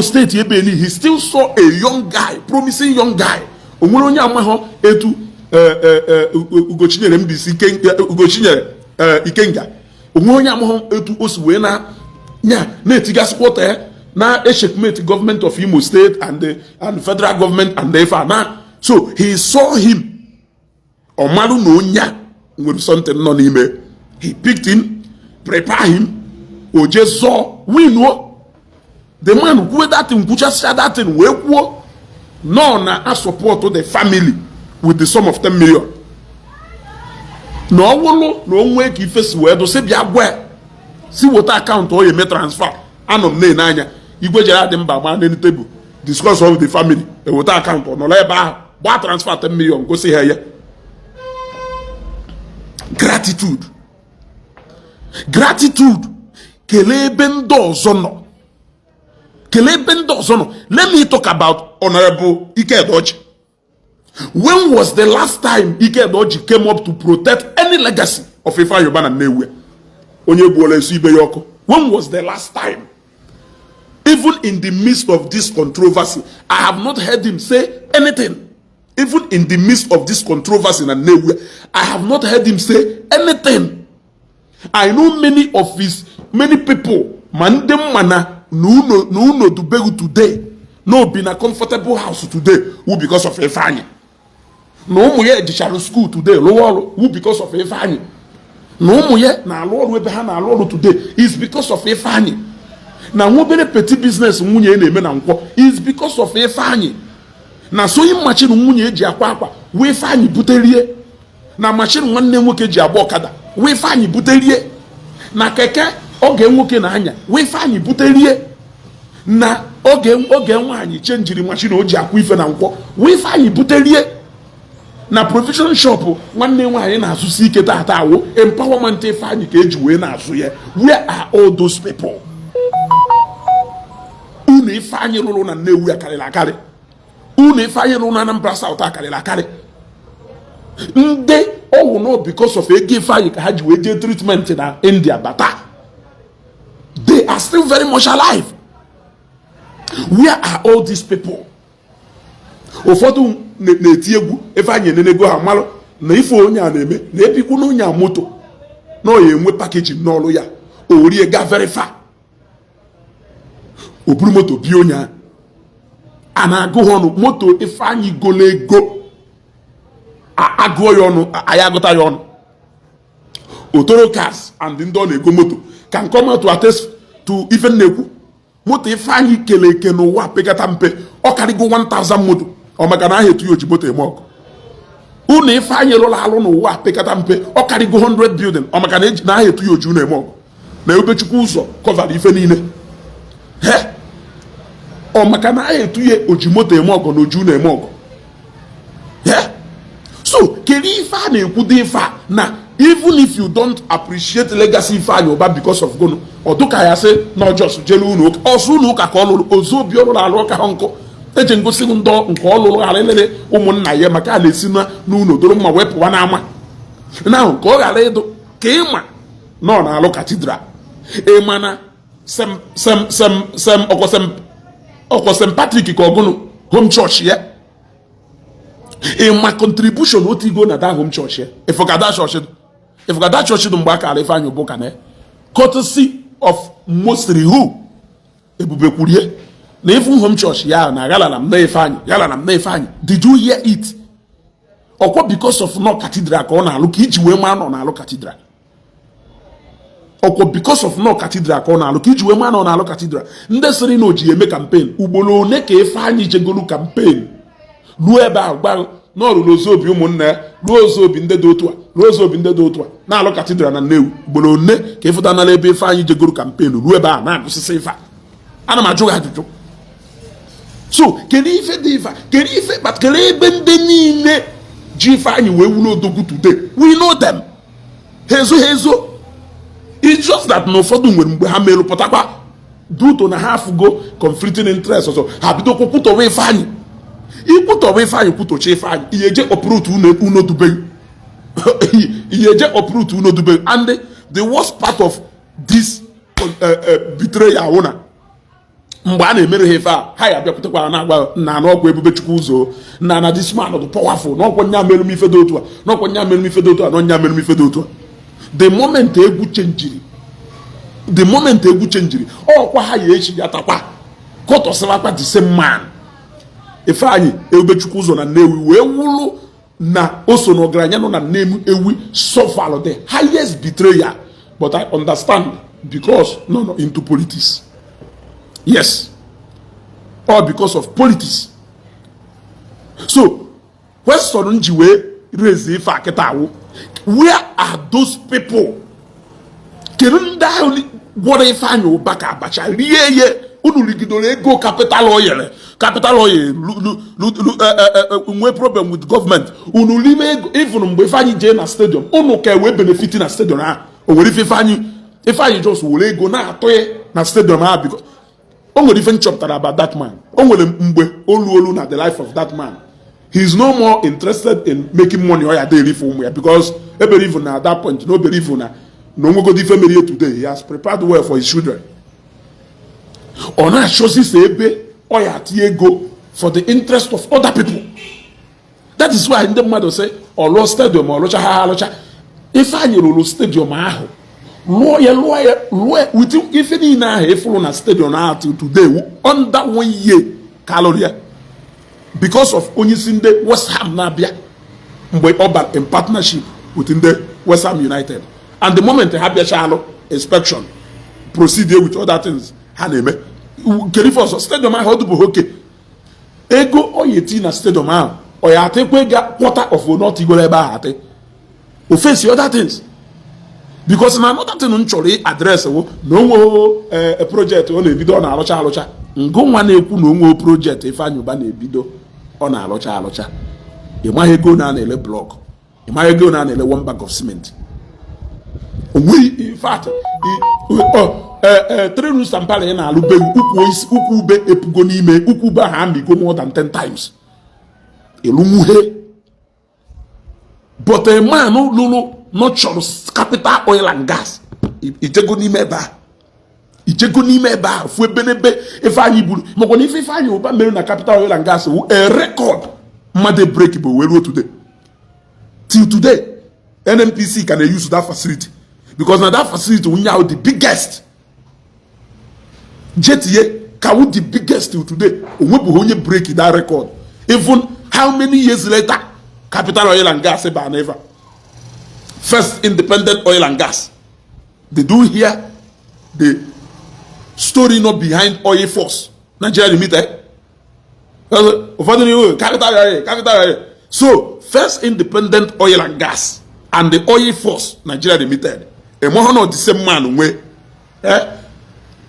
State, he still saw a young guy, promising young guy. Etu Ugochinyere MBC Ugochinyere Ikenga. Etu Oswena na-etiga support na checkmate government of Imo State and the federal government and the FANA. So he saw him. Omalu no nya with something no n'ime. He picked him, prepared him. Oje saw we know the man who that thing, who just said that thing, we no na support to the family with the sum of 10 million. No one no way ki face where to say bia gwe. See what account or you may transfer. Anom ne nanya. Igwe Gerard Mba man any table. Discuss all with the family. The water account or no leba transfer 10 million. Go see her here. Gratitude. Kelebendo zono. Let me talk about Honorable Ike Edoji. When was the last time Ike Edoji came up to protect any legacy of Ifeanyi Ubah and Nnewi? When was the last time? Even in the midst of this controversy, I have not heard him say anything. Even in the midst of this controversy in Nnewi, I have not heard him say anything. I know many people, mandem mana, no to beg today, no be in a comfortable house today, who because of Ifeanyi. No muye ejisharo school today, who because of Ifeanyi. No muye na Lord we beha na Lord today is because of Ifeanyi. Na nwobere petty business munye na eme na nkwo is because of Ifeanyi. Na so yi machine munye eji akwa we Ifeanyi buterie. Na machine nwanne nwoke ji agba okada we Ifeanyi buterie. Na keke oge nwoke na anya we Ifeanyi buterie. Na oge nwaanyi chenjiri machine o ji akwa ife na nkwo we Ifeanyi buterie. Na provision shop nwanne nwaanyi na asusi ike tata awo empowerment Ifeanyi ka eji we na asu ye. Where are all those people? Unu Ifeanyi lulu na Nnewi akarịla akarị. Unu Ifeanyi lulu na Anambra South akarịla akarị. Nde oh no because of ege Ifeanyi ka ha ji we je treatment na India bata. They are still very much alive. Where are all these people? ụfọdụ na-eti egwu Ifeanyi enenego ha malụ na ife onye a na-eme na ebikwu na onye a moto na oya enwe pakeji n'ọrụ ya o rie ga very far o buru moto bi onye a na-agụ ọnụ moto Ifeanyi golo ego agụọ ya ọnụ anyị agụta ya ọnụ otoro cars and ndị ọ na-ego moto can come out to attest to ife na-ekwu moto Ifeanyi kele eke n'ụwa pekata mpe ọ karịgo 1000 moto ọ maka na aha etu ya oji moto eme ọkụ unu Ifeanyi lụrụ alụ n'ụwa pekata mpe ọ karịgo 100 building ọ maka na aha etu ya oji unu eme ọkụ na Ebechukwu ụzọ kọvara ife niile ọ maka na aha etu ya oji moto eme ọgụ na oji unu eme ọgụ so kedu ife a na-ekwu dị ife a na even if you don't appreciate legacy Ifeanyi Ubah because of gono ọdụka ya sị na ọjọs jelu unu ụka ọsụ unu ụka ka ọ lụrụ ozu obi ọlụrụ alụ ụka ha nkụ eji ngosi ndọ nke ọ lụrụ ghara ilere ụmụnna ya maka a na-esi n'ụlọ doro mma wee pụwa n'ama na ahụ ka ọ ghara ịdụ ka ịma na ọ na-alụ Cathedral ịma na ọkwa St. Patrick ka ọgụnụ home church ya ịma contribution otu igo na da home church ya ifugada church dị mgbe aka ala Ifeanyi Ubah ka na courtesy of mostly who Ebube kwurie na ifu home church ya na galala m na Ifeanyi did you hear it ọkwa because of no Cathedral ka ọ na-alụ ka iji wee maa nọ na-alụ Cathedral ọkwa because of no Cathedral ka ọ na-alụ ka iji wee maa nọ na-alụ Cathedral ndị sịrị na o ji eme campaign ugboro one ka Ifeanyi jegolu campaign ruo ebe ahụ gbarụ n'ọrụ ozobi ụmụnne ya ruo ozobi ndị dị otu a na-alụ Cathedral na Nnewi ugboro one ka ịfụta nala ebe Ifeanyi jegolu campaign ruo ebe ahụ na-agụsịsị ife ana m ajụ gị ajụjụ so kedu ife dị ife kedu ife kpatakere ebe ndị niile ji Ifeanyi wee wuru odogwu today we know them hezo it's just that na ụfọdụ nwere mgbe ha merụpụtakwa duto na ha afụgo conflicting interest ọzọ ha bido kwupụtọwa Ifeanyi ikwutọwa Ifeanyi kwutocha Ifeanyi ihe eje uproot unodubeghị and the worst part of this betrayal wụ na mgbe a na-emere ha ife a ha ya bịakwutekwara na-agwa nna n'ọgwụ Ebubechukwu ụzọ na this man dị powerful n'ọkwa nya merụ m ife dị otu a n'ọkwa nya merụ m ife dị otu a n'ọnya merụ m ife dị otu a the moment egwu chenjiri ọkwa ha ya echi ya takwa kọtọsịrakwa the same man Ifeanyi Ebubechukwu ụzọ na Nnewi wee wụrụ na o so n'ọgaranya nọ na Nnewi suffer the highest betrayal but I understand because no into politics. Yes, all because of politics. So, question nji wee raise ife akịta awụ, where are those people? Kedu ndị ahụ gwọrọ Ifeanyi Ubah ka abacha rie ye unu rigidoro ego capital oil nwe problem with government unu lime ego even mgbe Ifeanyi jee na stadium unu ka wee benefit na stadium ha o nwere ife Ifeanyi just were ego na-atụ ya na stadium ha because o nwere ife nchọpụtara about that man o nwere mgbe olu na the life of that man he is no more interested in making money or ya dey for ụmụ ya because ebelieve na at that point no believe na onwegodi ife merie today he has prepared well for his children ọ na-achọzi sa ebe ọ ya tinye ego for the interest of other people. That is why ndị mmadụ sị ọlụọ stadium ọlụcha ha alụcha Ifeanyi rụrụ stadium ahụ lụọ ya with ife niile ahụ ịfụrụ na stadium ahụ till today under 1 year kalori ya because of onye isi ndị West Ham na-abịa mgbe ọ bara in partnership with ndị West Ham United and the moment ha bịacha alụ inspection proceed with other things ha na-eme kerifọsọ stadium ahụ ọ dụbụ oke ego ọ ya eti na stadium ahụ ọ ya atịkwa ga quarter of not igoro ebe ahụ atị ofesi other things because na another thing m chọrọ adreesị wụ na onwe project ọ na-ebido ọ na-alụcha ngụnwa na-ekwu na onwe project Ifeanyi Ubah na-ebido ọ na-alụcha ịmaghị ego na-ele blọk ịmaghị ego na-ele 1 bag of cement onweghị in fact trenu stampala ị na-alụbe ukwu ube epugo n'ime ukwu ube ahụ amigo more than 10 times elumuhe but a man lụrụ nurture capital oil and gas ijego n'ime ebe a ichego n'ime ebe a fu ebe n'ebe Ifeanyi buru makwa na Ifeanyi Ubah mere na Capital Oil and Gas a record mmadụ break bụ were today till today. NNPC can use that facility because now that facility we now the biggest JTA can the biggest till today. We only break that record. Even how many years later, Capital Oil and Gas never first independent oil and gas. They do hear the story not behind Oil Force Nigeria Limited. Capital. So first independent oil and gas and the Oil Force Nigeria Limited. And one of the same man way.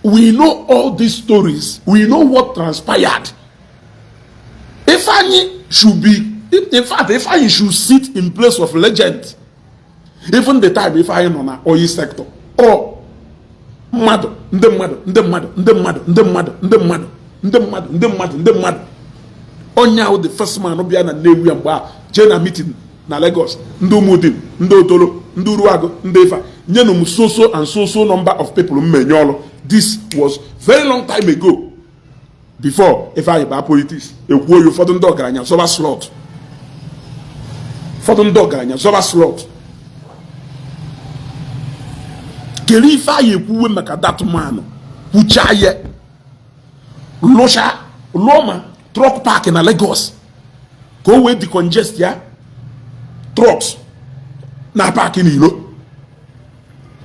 We know all these stories. We know what transpired. Ifeanyi should be, in fact, Ifeanyi should sit in place of legend. Even the time Ifeanyi on an oil sector. Or mad. Onya the first man no be na Nnewi mgba Jena meeting na Lagos. Ndo Mudin, Ndo Otolo, Ndo Ruago, Ndo Ifa. Nyenum so and so number of people mmenyolo. This was very long time ago. Before Ifeanyi ba politics. Ekwo you for ndo garanya so ba slot. For ndo garanya so ba slot. Keri Ifeanyi ekwu maka that man. Uchaye. Losha, Loma truck park in Lagos. Go away decongest ya. Trucks. Na parking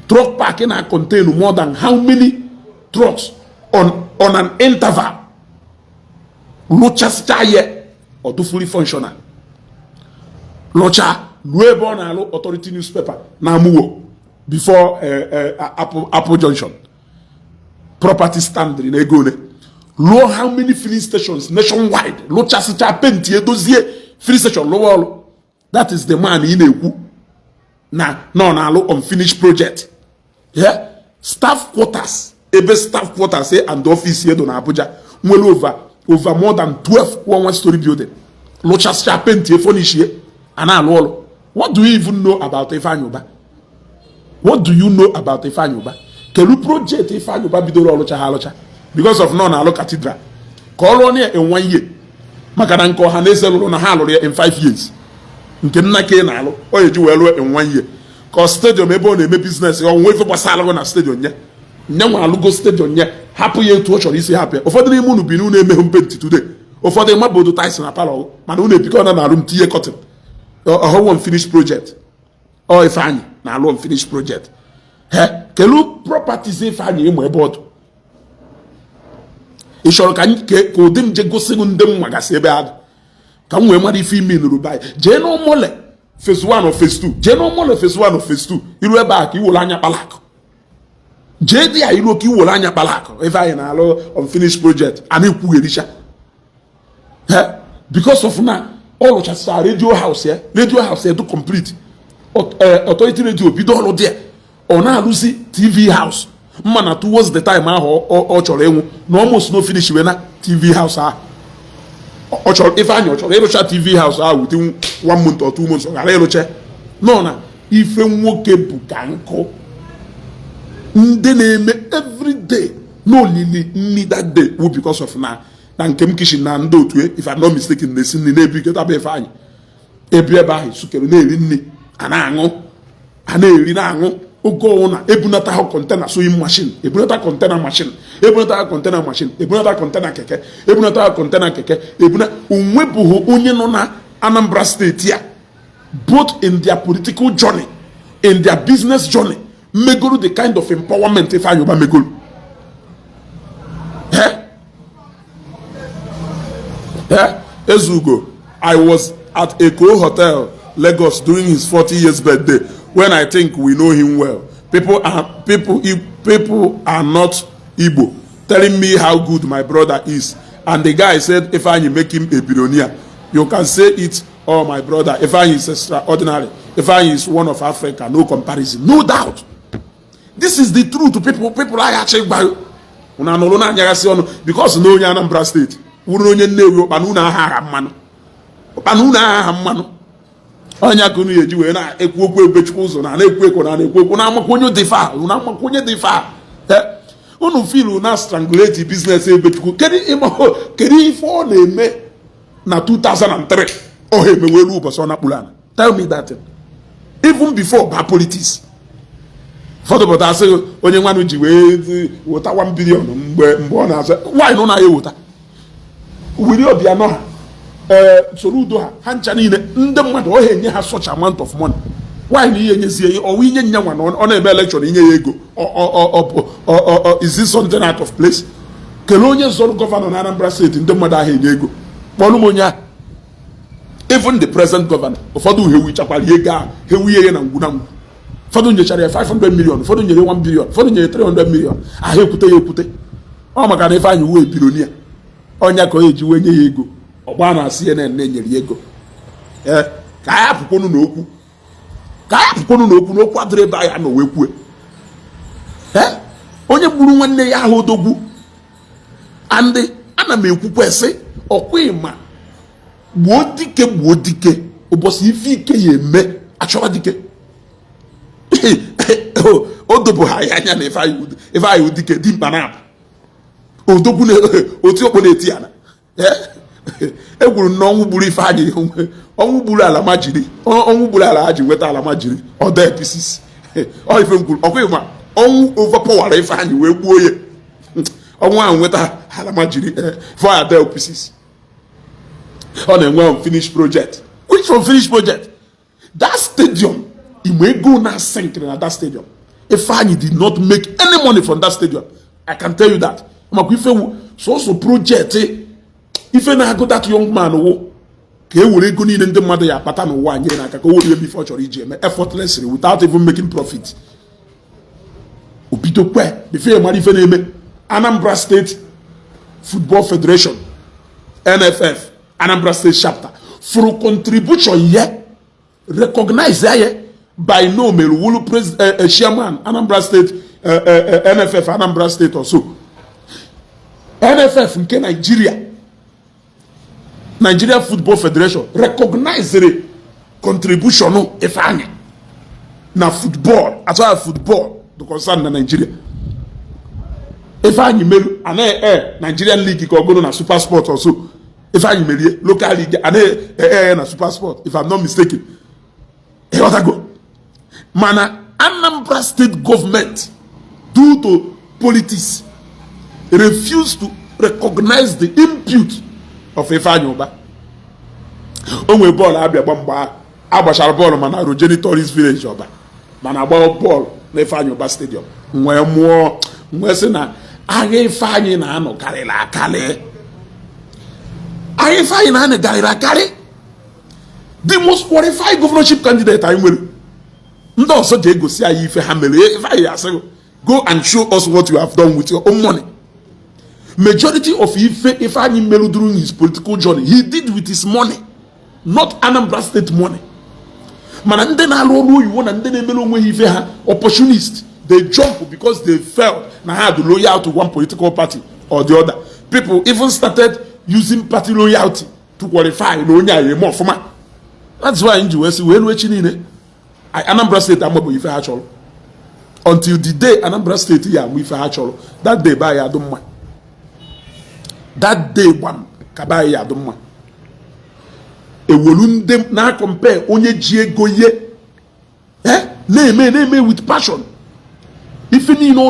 truck parking and contain more than how many trucks on an interval. Locha staye or do fully functional. Locha Luebon authority newspaper Namuo before Apple Junction. Property stand in Egone. Low how many filling stations nationwide? Locha Sita Pentie dozier filling station low. That is the man in Ewu. Na unfinished project. Yeah, staff quarters, ebe staff quarters and office here in Abuja. Well over more than 12 one-story building. Locha Pentie furnish here and all. What do you even know about Ifeanyi Ubah? What do you know about Ifeanyi Ubah? Can you project Ifeanyi Ubah bidoro locha halocha? Because of non Cathedral. Call on here in 1 year. Makadanko Hanesel na halo in 5 years. Nkenna ke na alo. Oye ji welo in 1 year. Cause stadium ebe on eme business on we for pasala na stadium nya. Nyanwa alugo stadium nya. Happy year to watch isi happy. Ofodo na emu bi nu na eme humpenti today. Ofodo mabodo Tyson na palo. Man unu ebiko na room tie cotton. How unfinished project. Oh Ifeanyi na alo unfinished project. Kelu properties Ifeanyi emu ebodo. Ishoro ka odim je gosi ndem magasi ebe ad. Ka nwe mari fi mi nuru bai. Je no mole phase 1 or phase 2. Je no mole phase 1 or phase 2. Iru ebe a ka iwola anya balak. Je dia iru ka iwola anya balak. Ifeanyi na alo unfinished project. Ani kwugerisha. Because of now all of our radio house here do complete. Authority radio bido all there. Ona alusi TV house. Mana towards the time or chọrọ enwu no almost no finish we na TV house ah. O chọrọ Ifeanyi chọrọ erocha TV house ah within 1 month or 2 months o gara erocha. No na ife nwoke bụ ka nkọ. Ndị na-eme every day no lili nni that day wo because of na nkem kishin na ndị otu if I'm not mistaken na esi nni na-ebi keta be Ifeanyi. Ebi ebe ahụ sukere na-eri nni ana eri na aṅụ. Ogo na ebunata ha container sewing machine, ebunata container machine, ebunata container machine, ebunata container keke, ebunata container keke, ebuna unwebuho onye no na Anambra State here, both in their political journey, in their business journey, meguru the kind of empowerment Ifeanyi Ubah meguru. Ezugo, I was at Eko Hotel, Lagos during his 40 years birthday. When I think we know him well, people are not Igbo telling me how good my brother is, and the guy said, "Ifeanyi make him a billionaire." You can say it, "Oh, my brother, Ifeanyi is extraordinary. Ifeanyi is one of Africa, no comparison, no doubt." This is the truth. People are actually by because no Anambra State, Nnewi, Onya kunu yeji we na ekwu ebe chukwu ụzọ na ekwu ekwu na ekwu na amakonyo defa na amakonyo defa unu feel na strangulate business ebechukwu kedu ife ọ na-eme na 2003 ọ ha emewelu ụbọchị ọ na-akpụrụ ana. Tell me that even before bad politics. Ụfọdụ pụta asị onye nwanụ ji wee wụta 1 billion mgbe ọ na-asị nwaanyị nọ na ya ewụta wiri ọbịa nọ ha soro udo ha ncha niile ndị mmadụ ọ ha enye ha such amount of money. Nwaanyị na ihe enyezie ya ọwa inye nya nwa na ọ na-eme election inye ya ego is this something out of place? Kelee onye zọrọ gọvanọ na Anambra steeti ndị mmadụ ahụ enye ego kpọrọ m onye ahụ. Even the present governor ụfọdụ hewichakwara ego ahụ hewiye ya na ngwu na ngwu. Ụfọdụ nyechara ya 500 million, ụfọdụ nyere 1 billion, ụfọdụ nyere 300 million. Ahụ ekwute ya ekwute ọ maka na Ifeanyi wee bilonia ọnya ka ọ eji wee nye ya ego ọgba na CNN na-enyere ya ego. Ka anyị apụkwonu n'okwu adịrị ebe anyị anọ wee kwue. Onye gburu nwanne ya ahụ odogwu andị ana m ekwukwe sị ọkwa ịma gbuo dike ụbọchị ife ike ya eme achọwa dike. O dobo ha ya anya na Ifeanyi dike dị mkpa na odogwu otu okpo na-eti ala. Egwuru na ọnwụ gburu Ifeanyi ọnwụ gburu ala ma jiri ọnwụ gburu ala ha ji nweta ala ma jiri ọda episis ọ ife mkwuru ọkwa ịma ọnwụ overpower Ifeanyi wee gbuo ya ọnwụ ahụ nweta ala ma jiri for ada episis. Ọ na-enwe unfinished project. Which unfinished project? That stadium Igbo ego na sink na that stadium. Ifeanyi did not make any money from that stadium. I can tell you that. Maka ife so project ife na-agụ that young man wo ka e were ego niile ndị mmadụ ya akpata n'ụwa nyere n'aka ka o were before chọrọ iji eme effortlessly without even making profit. Obido kwe before mara ife na-eme Anambra State Football Federation NFF Anambra State chapter for contribution ye recognize ye by no Meruwulu chairman Anambra State NFF Anambra State also NFF nke Nigeria Football Federation recognize the contribution of Ifeanyi na football as well as football to concern na Nigeria. Ifeanyi melu Nigerian league ka ogono na Super Sport also. Ifeanyi melie local league na Super Sport if I'm not mistaken. Go. Mana Anambra State government due to politics refused to recognize the impute of Ifeanyi Ubah. Onwe ball abia gbamgba agbachara ball mana Rogenitoris village Oba mana agba ball na Ifeanyi Ubah stadium nwe muo nwe se na agha Ifeanyi na anọ karịrị akarị. Agha Ifeanyi na anọ karịrị akarị. The most qualified governorship candidate anyị nwere ndị ọzọ ji egosi anyị ife ha mere. Ifeanyi asị go and show us what you have done with your own money. Majority of Ifeanyi Melu during his political journey, he did with his money, not Anambra State money. Mana ndị na-alụ ọrụ oyibo na ndị na-emelu onwe ha ife ha opportunist. They jump because they felt na ha had loyal to one political party or the other. People even started using party loyalty to qualify na onye ayi more ọfụma. That's why in US we elu echi niile Anambra State amabo ife ha chọrọ. Until the day Anambra State ya amụ ife ha chọrọ, that day ba ya adụ mma. That day one kaba ya adụ mma. Ewolu ndị na compare onye ji ego ye na-eme with passion. Ife niile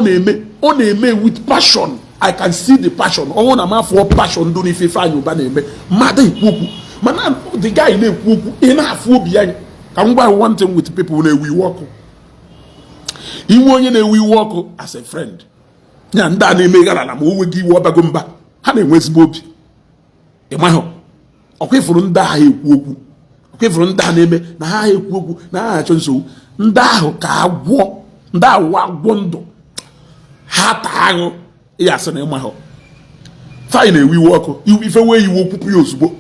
ọ na-eme with passion. I can see the passion. Ọ na ma for passion do n'ife Ifeanyi Ubah na-eme. Mmadụ ekwu okwu. Mana the guy na-ekwu okwu ị na-afụ obi ya. Ka m gwa one thing with people na-ewu iwe ọkụ. Inwe onye na-ewu iwe ọkụ as a friend. Ya ndị a na-eme gara na ma o nweghị iwe ọbago mba. Ha na-enwe ezigbo obi. Ịmahụ ọkwa ifuru ndị agha ekwu okwu. Ọkwa ifuru ndị a na-eme na ha ekwu okwu na ha achọ nsogbu. Ndị ahụ ka agwọ ndị ahụ agwọ ndụ ha taa ahụ ya asị na ịmahụ. Ifeanyi na-ewu iwe ọkụ ife wee iwe okwupụ ya ozugbo.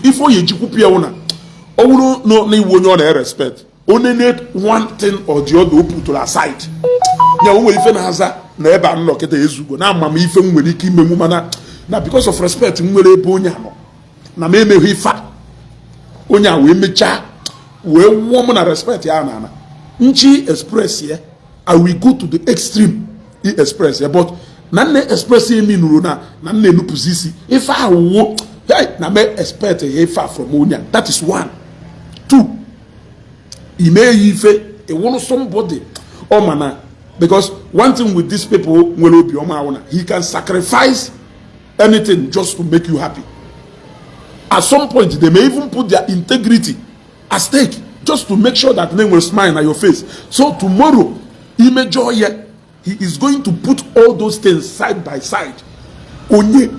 Ife onye ji kwupụ ya wụ na ọ bụrụ na iwu onye ọ na-respect only need one thing or the other put to aside. Ya o nwere ife na-aza na ebe a nnọkịta ezugo na amam ife m nwere ike imenwu mana na because of respect m nwere ebe onye anọ na m emeghị ife onye a wee mechaa wee nwụọ m na respect ya na nchi express ya I will go to the extreme he express but na nne express me nuru na nne nu position if I wo hey na me expect a far from onya. That is one. Two, he may ife e want somebody mana because one thing with these people will be he can sacrifice anything just to make you happy. At some point they may even put their integrity at stake just to make sure that they will smile at your face. So tomorrow he is going to put all those things side by side. He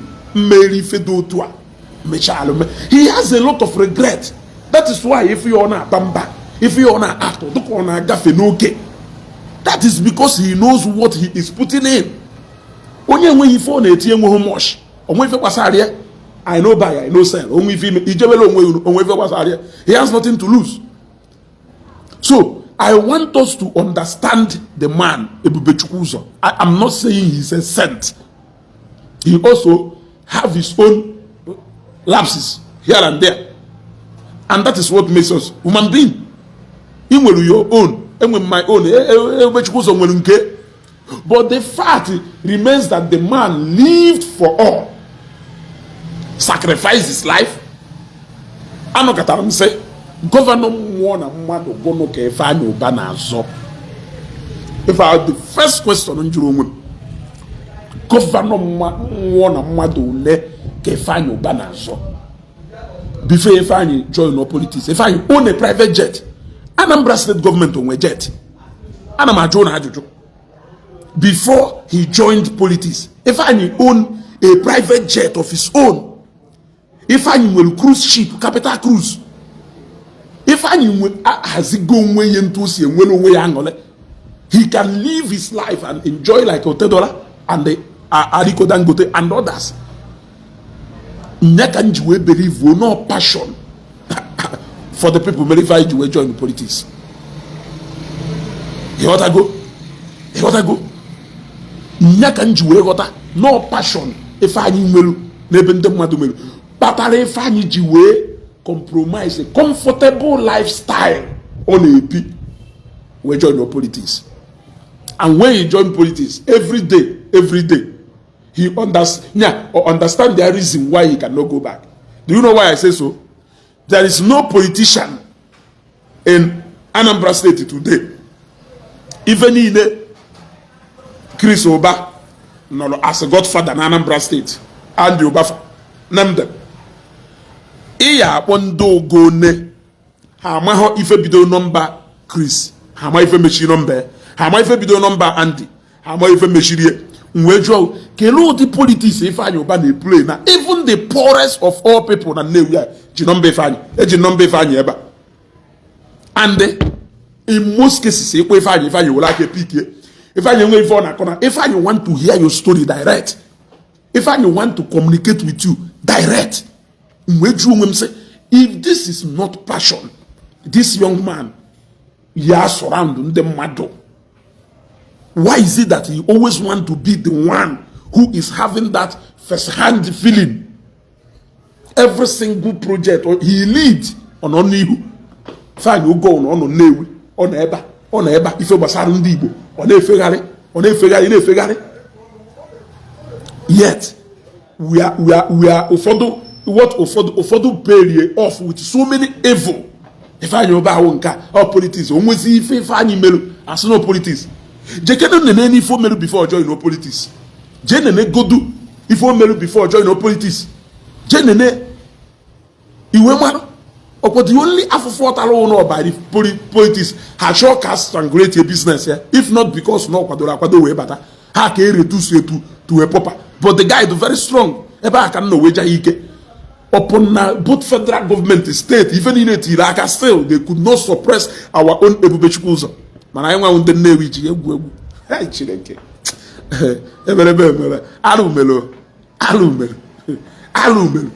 has a lot of regret. That is why if you are on a bamba, if you are on a actor, that is because he knows what he is putting in. Only when he phone it, I know buy, I know sell. Only if he has nothing to lose. So I want us to understand the man. I am not saying he's a saint. He also have his own lapses here and there, and that is what makes us human being. Even with your own, and with my own, but the fact remains that the man lived for all, sacrificed his life. I know what say. Governor Mwana Mado Gono Ifeanyi Ubah'S. If I had the first question on Jerome, Governor Mwana Mado Le Ifeanyi Ubah'S. Before Ifeanyi join no politics, Ifeanyi own a private jet. Anambra state government on a jet. Before he joined politics, Ifeanyi own a private jet of his own. Ifeanyi will cruise ship, capital cruise. Ifeanyi has go away into see he can live his life and enjoy like Otedola and the Aliko Dangote and others. Nyakanjiwe believe will no passion for the people verify you join politics. He ought to go. He ought to go. Nyakanjiwe got no passion. Ifeanyi melu nebende mwadu melu. Patale Ifeanyi jiwe compromise a comfortable lifestyle on AP. We join your politics. And when you join politics, every day, he understand the reason why he cannot go back. Do you know why I say so? There is no politician in Anambra State today, even in Chris Oba, no, as a godfather in Anambra State, and Oba, name them. Iya pondo gone hama ho ife bido number Chris hama ife mechi number hama ife bido number Andy hama ife mechirie nwejo kelu the politics Ifeanyi Ubah na play na even the poorest of all people na Nnewi ji number Ifeanyi eji number Ifeanyi eba and in most cases Ifeanyi will like a pick Ifeanyi nwe ife na corner Ifeanyi want to hear your story direct. Ifeanyi want to communicate with you direct. If this is not passion, this young man, surrounding the mother. Why is it that he always want to be the one who is having that first-hand feeling? Every single project he leads on Onihu, fine you go on Nnewi, on Eba, if you was Igbo, on Ifeanyi. Yet we are what Ofodo pay off with so many evil. Ifeanyi Ubah wonka or politics. Almost Ifeanyi melu as no politics. Jekeno nene ifo melu before join no politics. Jenene godu ifo melu before join no politics. Jenene iwe mano. But the only afford alone by the politics has sure cast and great a business here. If not because no kwado way better. How can reduce to a popper? But the guy is very strong. Eba can no wager ike. Upon both federal government, state, even in Iraq, still they could not suppress our own Ebubechikuzo. Man, I want the Nnewi. Hey, chileke. Alumelo.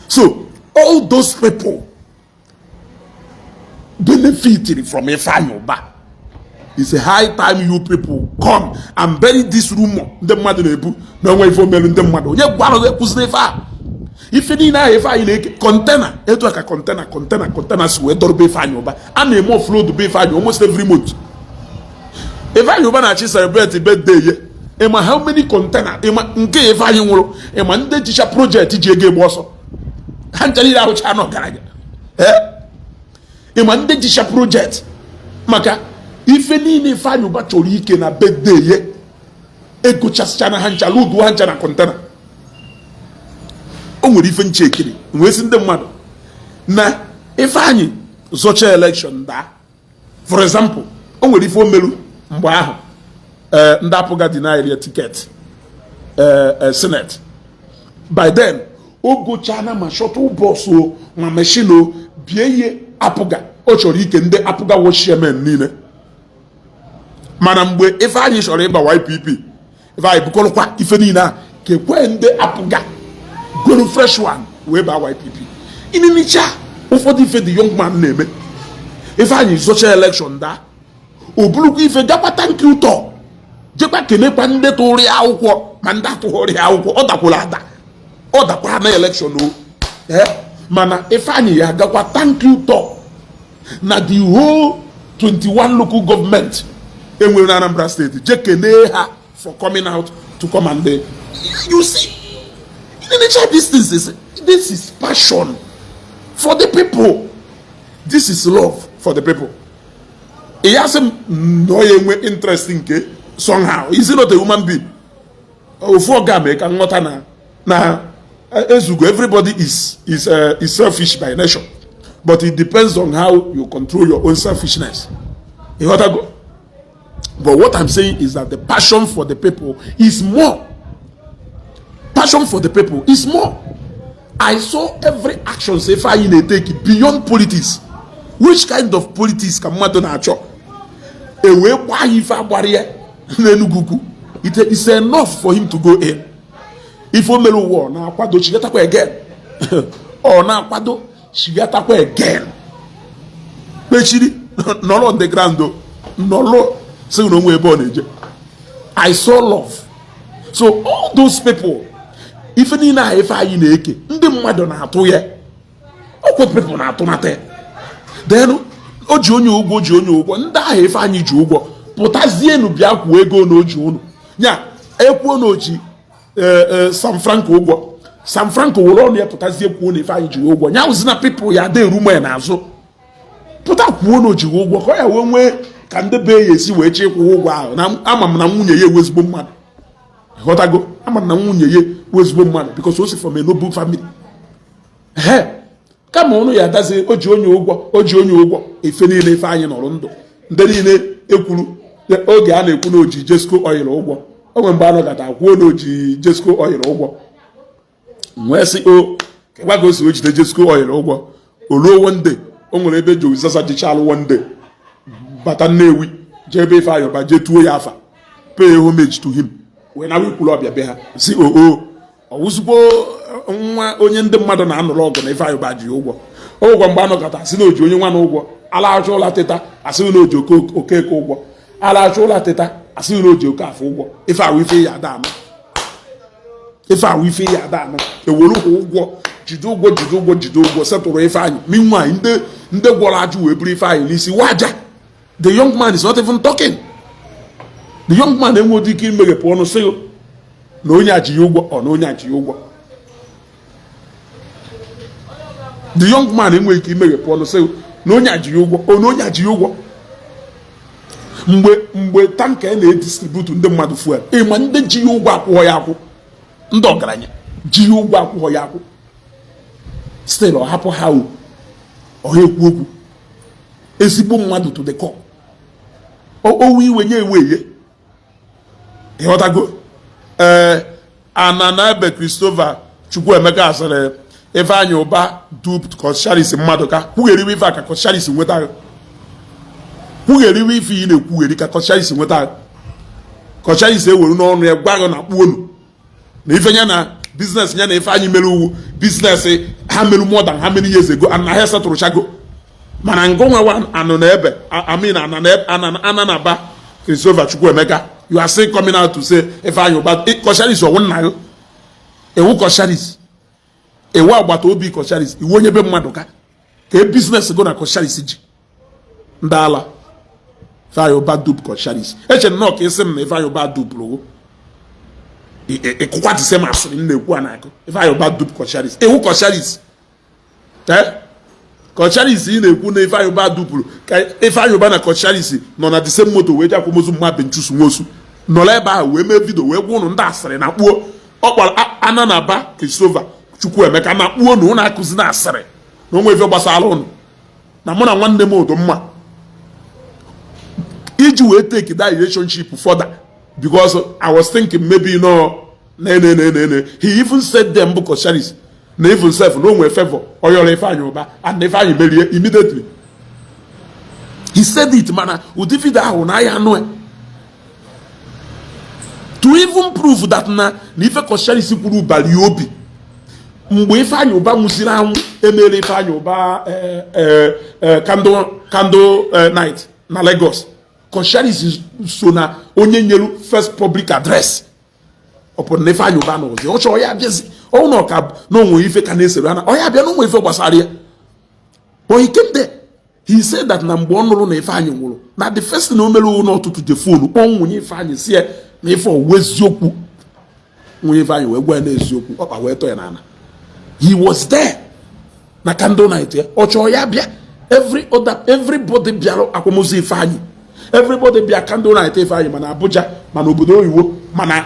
So all those people benefiting from Ifeanyi Ubah. It's a high time you people come and bury this rumor. The mother no way for me the mother. Yeah, one of the Pusnefa. If any now if I like container, it like a container so it don't be Ifeanyi Ubah. And a more flow to be Ifeanyi almost every month. Ifeanyi Ubah actually celebrate the birthday. ịma how many container ịma nke Ifeanyi nwụrụ ịma ndị jicha project ji ego egbe ọsọ ha nchara ire ahụcha n'ọgaranya ịma ndị jicha project maka ife niile Ifeanyi Ubah chọrọ ike na birthday ye egochasịcha na ha ncha ludu ha ncha na container. O nwere ife nche ekiri wee sị ndị mmadụ na Ifeanyi zọcha election daa. For example, o nwere ife o meru mgbe ahụ ndị apụga denied ya ticket Senate. By then o gochana ma shuttle bus o ma machine o bie ihe apụga o chọrọ ike ndị apụga washermen niile. Mana mgbe Ifeanyi chọrọ ịba YPP Ifeanyi bụkọrọkwa ife niile a kekwe ndị apụga goro fresh one wee ba YPP. Ininicha ụfọdụ ife the young man na-eme Ifeanyi zọcha election daa o burukwa ife gakwa thank you ụtọ jekwa kenekwa ndị tụrụ ya akwụkwọ ma ndị atụghọrọ ya akwụkwọ ọ dakwara ada ọ dakwara na election o mana Ifeanyi ya gakwa thank you ụtọ na the whole 21 local government enwere na Anambra State je kene ha for coming out to come and you see in nature this is passion for the people. This is love for the people. He has no interest in somehow. Is he not a human being? Everybody is selfish by nature, but it depends on how you control your own selfishness. But what I'm saying is that the passion for the people is more. Passion for the people is more. I saw every action Ifeanyi take beyond politics. Which kind of politics can mmadụ na-achọ? Ewe kwa ife agbara n'Enugu. It is enough for him to go in. If o mere war na akwado chigatakwa again. Or na akwado chigatakwa again. Bechiri nọrọ on the ground o. Nọrọ say no way born eje. I saw love. So all those people ife niile a Ifeanyi na-eke ndị mmadụ na-atụ ya. Okwe people na-atụ nate. Then o ji onye ụgwọ ndị ahụ Ifeanyi ji ụgwọ pụtazienu bịa kwuo ego na oji unu nya ekwuo na oji San Franco ụgwọ San Franco were ọnụ ya pụtazie kwuo na Ifeanyi ji ụgwọ nya ụzi na people ya dị erume ya n'azụ pụta kwuo na oji ụgwọ ka ya wee nwee ka ndị be ya esi wee chịkwụ ụgwọ ahụ na ama m na nwunye ya ewezigbo mmadụ ghọtago ama m na nwunye ya ewezigbo mmadụ because o si from a noble family kama ọnụ ya dazi o ji onye ụgwọ efe niile Ifeanyi nọrọ ndụ ndị niile ekwuru oge a na-ekwu na oji Jesco oil ụgwọ onwe mgbe anọ gata kwuo na oji Jesco oil ụgwọ nwee sị o kekwa ka o si o jide Jesco oil ụgwọ oluo one day o nwere ebe Joe Zaza jichalụ one day bata Nnewi jee ebe Ifeanyi Ubah jee tuo ya afa pay homage to him wee na wekwuru ọbịa be ha si ọwụzugbo nwa onye ndị mmadụ na-anụrụ ọgụ na Ifeanyi Ubah ji ụgwọ ụgwọ mgbe anọkọta asị na oji onye nwa na ụgwọ alaghachi ụla teta asị na oji okeke ụgwọ alaghachi ụla teta asị na oji oke afọ ụgwọ ife ahụ ife ya ada ama ewere ụgwọ jide ụgwọ setụrụ Ifeanyi meanwhile ndị gwọrọ ajụ wee buru Ifeanyi n'isi waja. The young man is not even talking. The young man enweghị ike imeghepụ ọnụ sị na onye a ji ya ụgwọ ọ na onye a ji ya ụgwọ. The young man enweghị ike imeghepụ ọnụ sị na onye a ji ya ụgwọ ọ na onye a ji ya ụgwọ. Mgbe tanka na-edistribute ndị mmadụ fuel ịma ndị ji ya ụgwọ akwụghọ ya akwụ ndị ọgaranya ji ya ụgwọ akwụghọ ya akwụ still ọ hapụ ha ọha ekwu okwu ezigbo mmadụ to the core owu iwe nye eweye ịghọtago ana ebe Christopher Chukwuemeka asịrị Ifeanyi Ubah duped Kosharis mmadụ ka kwugheriwe ife ka Kosharis nweta kwugheriwe ife ị na-ekwugheri ka Kosharis nweta Kosharis ewere n'ọnụ ya gwa gị na kpuonu na ife nya na business nya na Ifeanyi mere uwu business ha mere more than how many years ago and na ha setụrụ chago mana ngonwa anọ na ebe ana na ba Christopher Chukwuemeka you are still coming out to say Ifeanyi Ubah Kosharis ọwụ nna gị ewu Kosharis ewu agbata obi Kosharis iwu onye be mmadụ ka business go na Kosharis ji ndị ala Ifeanyi Ubah dupe Kosharis eche nnọọ ka isi m na Ifeanyi Ubah dupụrụ What is the same as in the one? If I about dupe Kocharis, who Kocharis? Kocharis in the Pune, if I about dupe, if I about a Kocharis, none at the same motor, where Jacomosu map and choose Mosu, Noleba, we may video, where one on that, and I will, Ananaba, Christopher, Chukwe, Mekana, one, I could not say, no way for Basalon. Namona one demo, Doma. If you will take that relationship further. Because I was thinking maybe he even said them book of Sharis. They even said no way favor or your Ifeanyi Ubah and Ifeanyi Ubah immediately. He said it, man. Would if it on I know to even prove that na Nife Sharis Puru Baliobi. Ifeanyi Ubah Musira Emele Ifeanyi Ubah candle night na Lagos. Sharis is so na onye nyelu first public address upon Ifeanyi Ubah no ze ocho ya biezi o no ka no nwe ife ka na esere ana o ya bia no nwe ife gbasara ya. But he came there, he said that na mgbe onuru na Ifeanyi nwuru na the first thing o melu no to the phone onwunye Ifeanyi sie na ife oweziokwu nwe Ifeanyi we gwa na eziokwu opa we to ya na ana. He was there na candle night ya ocho ya bia everybody biaro akwamozu Ifeanyi. Everybody be a candle night Ifeanyi mana Abuja mana obodo oyiwo mana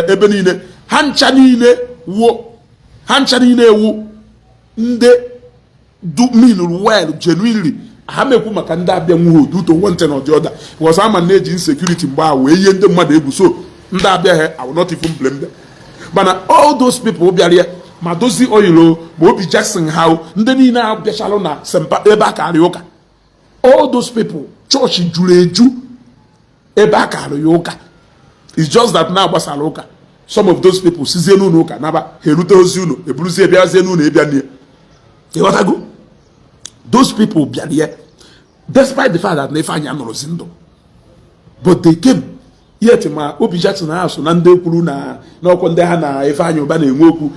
ebe niile hancha niile ewu nde do mean well genuinely ha mekwu maka ndị abịa nwuho due to one thing or the other was ama na-eji insecurity mgbe ahụ wee ihe ndị mmadụ egwu so ndị abịa ha I will not even blame them. But all those people bịara ma dozi oyilo ma Obi Jackson ha ndị niile abịachalụ na sempa ebe aka arị ụka. All those people church juru eju ebe aka arị ụka. It's just that na agbasara ụka some of those people sizie n'ụlọ ụka naba ha erute ozi ụlọ eburuzie bịazie n'ụlọ ịbịa nie. You got to go? Those people bịara here despite the fact that Ifeanyi anọrọzi ndụ but they came yet ma Obi Jackson ha so na ndị kwuru na n'ọkụ ndị ha na Ifeanyi Ubah na-enwe okwu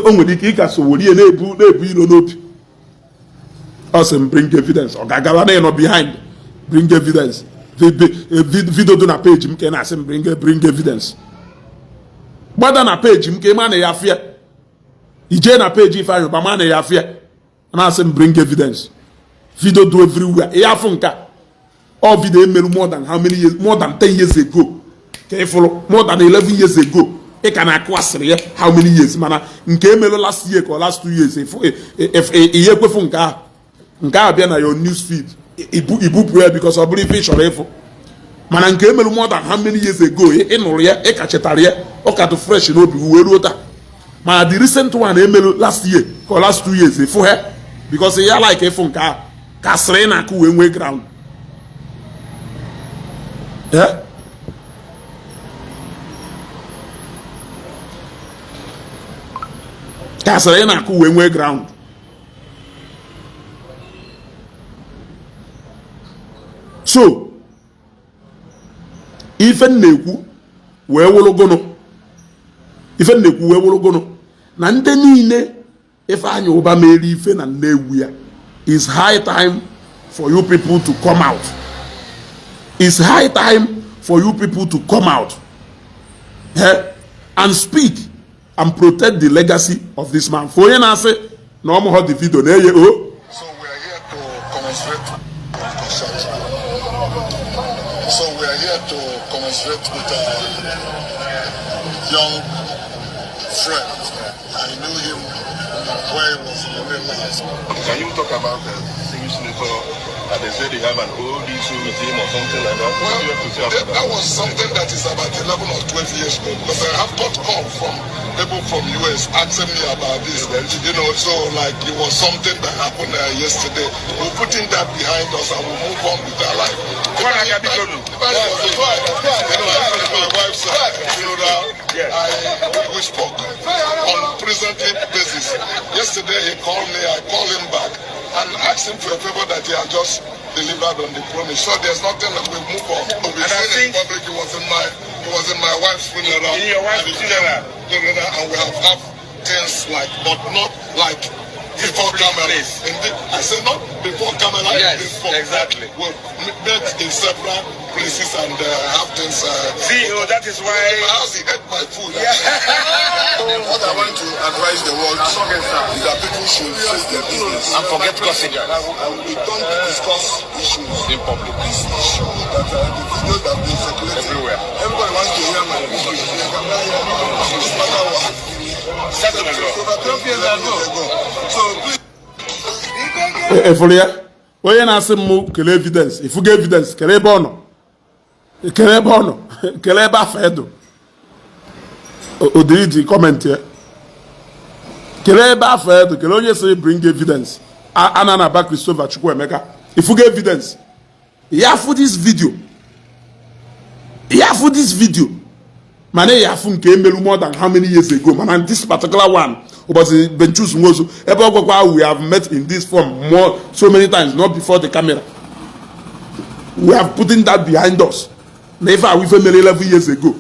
o nwere ike ịka soworie na-ebu ilo n'obi. Awesome, bring evidence. Or Gagabana no behind. Bring evidence. Video do na page mke na asim bring evidence. Bada na page mke man ya fear. Ije na page Ifeanyi Ubah man ya fear. Na asim bring evidence. Video do everywhere. E afunka. All video made more than how many years? More than 10 years ago. Okay, follow more than 11 years ago. E can acquire how many years? Mana nke melo last year or last 2 years. If iye kwe funka. Nke abịa na your news feed ibu prayer because of believe chọrọ ịfụ mana nke emelu more than how many years ago ịnụrụ ya ịkachetara ya ọ ka dị fresh n'obi wee ruo taa mana the recent one emelu last year or last 2 years ịfụ ha because ya like ịfụ nke a ka sịrị na akụ wee nwee ground ka sịrị na akụ wee nwee ground. So, ife nnekwu wee wụlụgụnụ na ndị niile Ifeanyi Ubah mere ife na Nnewi ya. It's high time for you people to come out. It's high time for you people to come out and speak and protect the legacy of this man. For you na say na ọmụ ha the video na eye o. So we are here to commiserate. So we are here to commiserate with a young friend. I knew him where he was in the Netherlands. Can you talk about the English senator that they say they have an old issue with him or something like that? Well, that was something that is about 11 or 12 years ago because I have got call from people from US asking me about this. You know, so like it was something that happened yesterday. We're putting that behind us and we'll move on with our life. My wife's we spoke on present basis. Yesterday he called me, I called him back and asked him for a favor that he had just delivered on the promise. So there's nothing that we move on. We said in public it was in my wife's funeral. In your wife's funeral? And we have things like, but not like before camera. Indeed, I said not before camera. Yes, before. exactly. We met in several places and have things. See, that is why. My house, he ate my food. What I want to advise the world is that people should face their business and forget gossip. We don't discuss issues in public. This issue that the videos that have been circulating everywhere. Everybody wants to hear my issue. They can hear no matter what. Settle the law. Over 12 years ago. So please. Efulia, onye na-asị m kele evidence, ifuga evidence, kele ebe ọ nọ, kele ebe afọ edo, odiri di comment ya, kele ebe afọ edo, kele onye sị bring evidence, ana aba Christopher Chukwuemeka, ifuga evidence, yafu this video, mana yafu nke emelu more than how many years ago, mana this particular one, was Benchus Nwosu, we have met in this form so many times, not before the camera. We have putting that behind us. Never we met 11 years ago.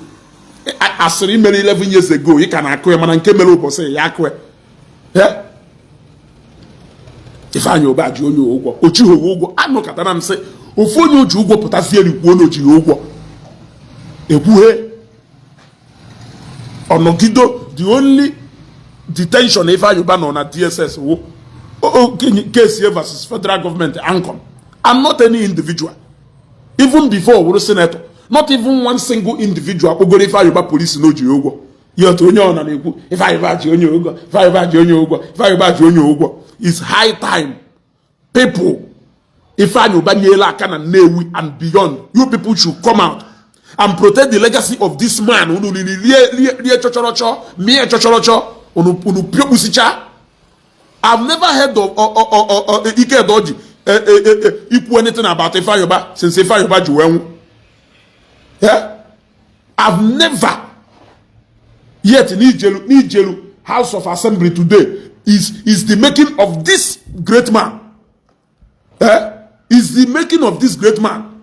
As we met 11 years ago, you can acquire man kemelo bose yakwe. Yeah. Ifeanyi Ubah'S onye ụgwọ, ochiho ụgwọ, anụ katana m sị, ofu onye oji ụgwọ pụtasị eri kwuo na oji ụgwọ. Ekwuhe Onogido, the only detention Ifeanyi Ubah nọ na DSS wo case here versus federal government ANCOM, and not any individual. Even before we senator, not even one single individual ogoro Ifeanyi Ubah police no ji ụgwọ. Yet onye ọ na na-ekwu Ifeanyi Ubah ji onye ụgwọ, Ifeanyi Ubah ji onye ụgwọ, Ifeanyi Ubah ji onye ụgwọ. It's high time people Ifeanyi Ubah nyela aka na Nnewi and beyond, you people should come out and protect the legacy of this man. Unu lie chochorocho, mie chochorocho. I've never heard of Ike Doji equal anything about Ifeanyi Ubah since Ifeanyi Ubah Juwenwu. Yeah? I've never yet Nijelu House of Assembly today is the making of this great man. Yeah? Is the making of this great man.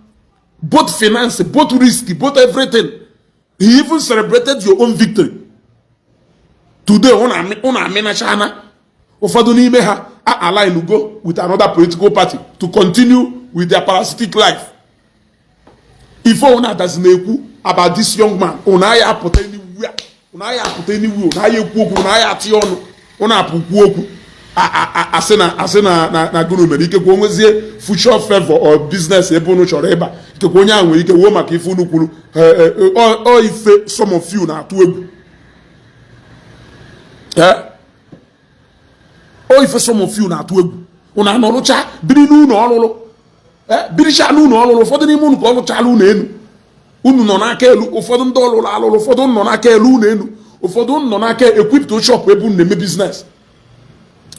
Both finance, both risky, both everything. He even celebrated your own victory. Today, una amena chana, ụfọdụ n'ime ha align go with another political party to continue with their parasitic life. If una does na-ekwu about this young man, una ya apụta anywhere, una ya ekwu okwu, una ya ati ọnụ, una apụkwu okwu, asị na gụrụ mere ike kwa onwezie future favor or business ebe unu chọrọ ịba, ike kwa onye ahụ nwere ike wuo maka ife unu kwuru, ọ ife some of you na-atụ egwu. O ife some of you na-atụ egwu, unu anọrụcha biri n'ụlọ ọlụlụ, biricha n'ụlọ ọlụlụ, ụfọdụ n'ime unu ka ọlụchala ụlọ elu, unu nọ n'aka elu, ụfọdụ ndị ọlụlụ alụlụ, ụfọdụ nọ n'aka elu ụlọ elu, ụfọdụ nọ n'aka ekwipụta shop ebe unu na-eme biznes,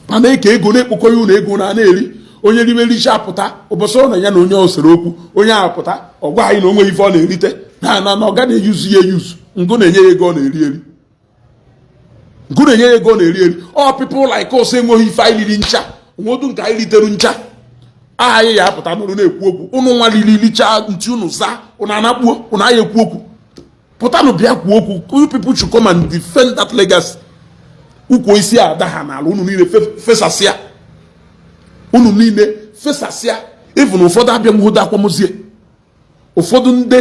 ma na-eke ego na-ekpokọ ya unu ego na-eri, onye rime richa apụta ụbọchị ọ na ya na onye osere okwu, onye ahụ apụta ọ gwa anyị na onwe ife ọ na-erite na ọ ga na-eyuzu ya eyuzu, ngụ na-enye ya ego ọ na-eri eri. Good ego na-eri. All people like us enweghị ife anyị riri ncha, nwodu nke anyị riteru ncha. Anyị ya apụta n'ụlọ na-ekwu okwu. Unu nwa lilicha ntị unu za, unu anakpuo, unu anyị ekwu okwu. Pụta nụ bịa kwuo okwu. You people should come and defend that legacy. Ukwu isi ada ha n'ala, unu niile fesasịa. Unu niile fesasịa. Even ụfọdụ abịa mhụda akwamozie. Ụfọdụ ndị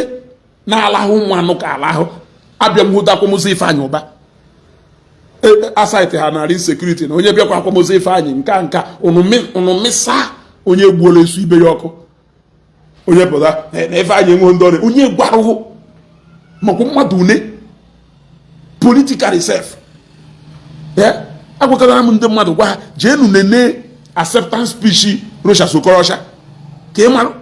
na-alahụ nwa anụ ka alahụ abịa mhụda akwamozie Ifeanyi Ubah. Aside ha na insecurity na onye bịakwa akwamozu Ifeanyi nka unu misa onye gbuola esu ibe ya ọkụ, onye pụta na Ifeanyi enwe ndị ọrụ, onye gwarụhụ makwa mmadụ une politically self. Agwakọtara m ndị mmadụ gwa ha jeenu nene acceptance speech Rochas Okorocha ka ị marụ.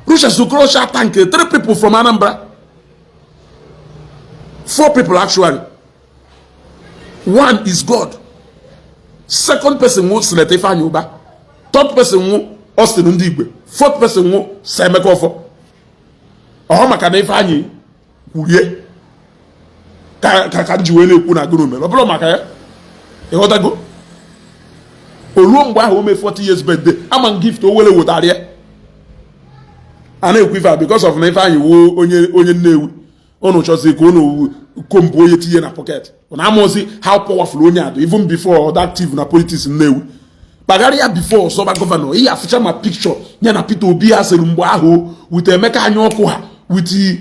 Rochas Okorocha tanked 3 people from Anambra. 4 people actually. One is God. Second person was Senator Ifeanyi Ubah. Third person was Austin Ndigwe. Fourth person was Semeko Ofo. Maka na Ifeanyi kwurie ka njiwe na-ekwu na gụrụ mere. Ọ bụrụ maka ya. Ịghọtago? Oluo mgbe ahụ o mee 40 years birthday, ama gift o wele wetara ya. A na-ekwu ife because of na Ifeanyi wo onye Nnewi. Onu chozi ko onu kombo onye tinye na pocket. Una amozi how powerful onye ado even before that active na politics Nnewi. Bagaria before Soba governor, he after my picture, Yana Pito Obi as a Rumbaho with a Meka Anyokoha, with the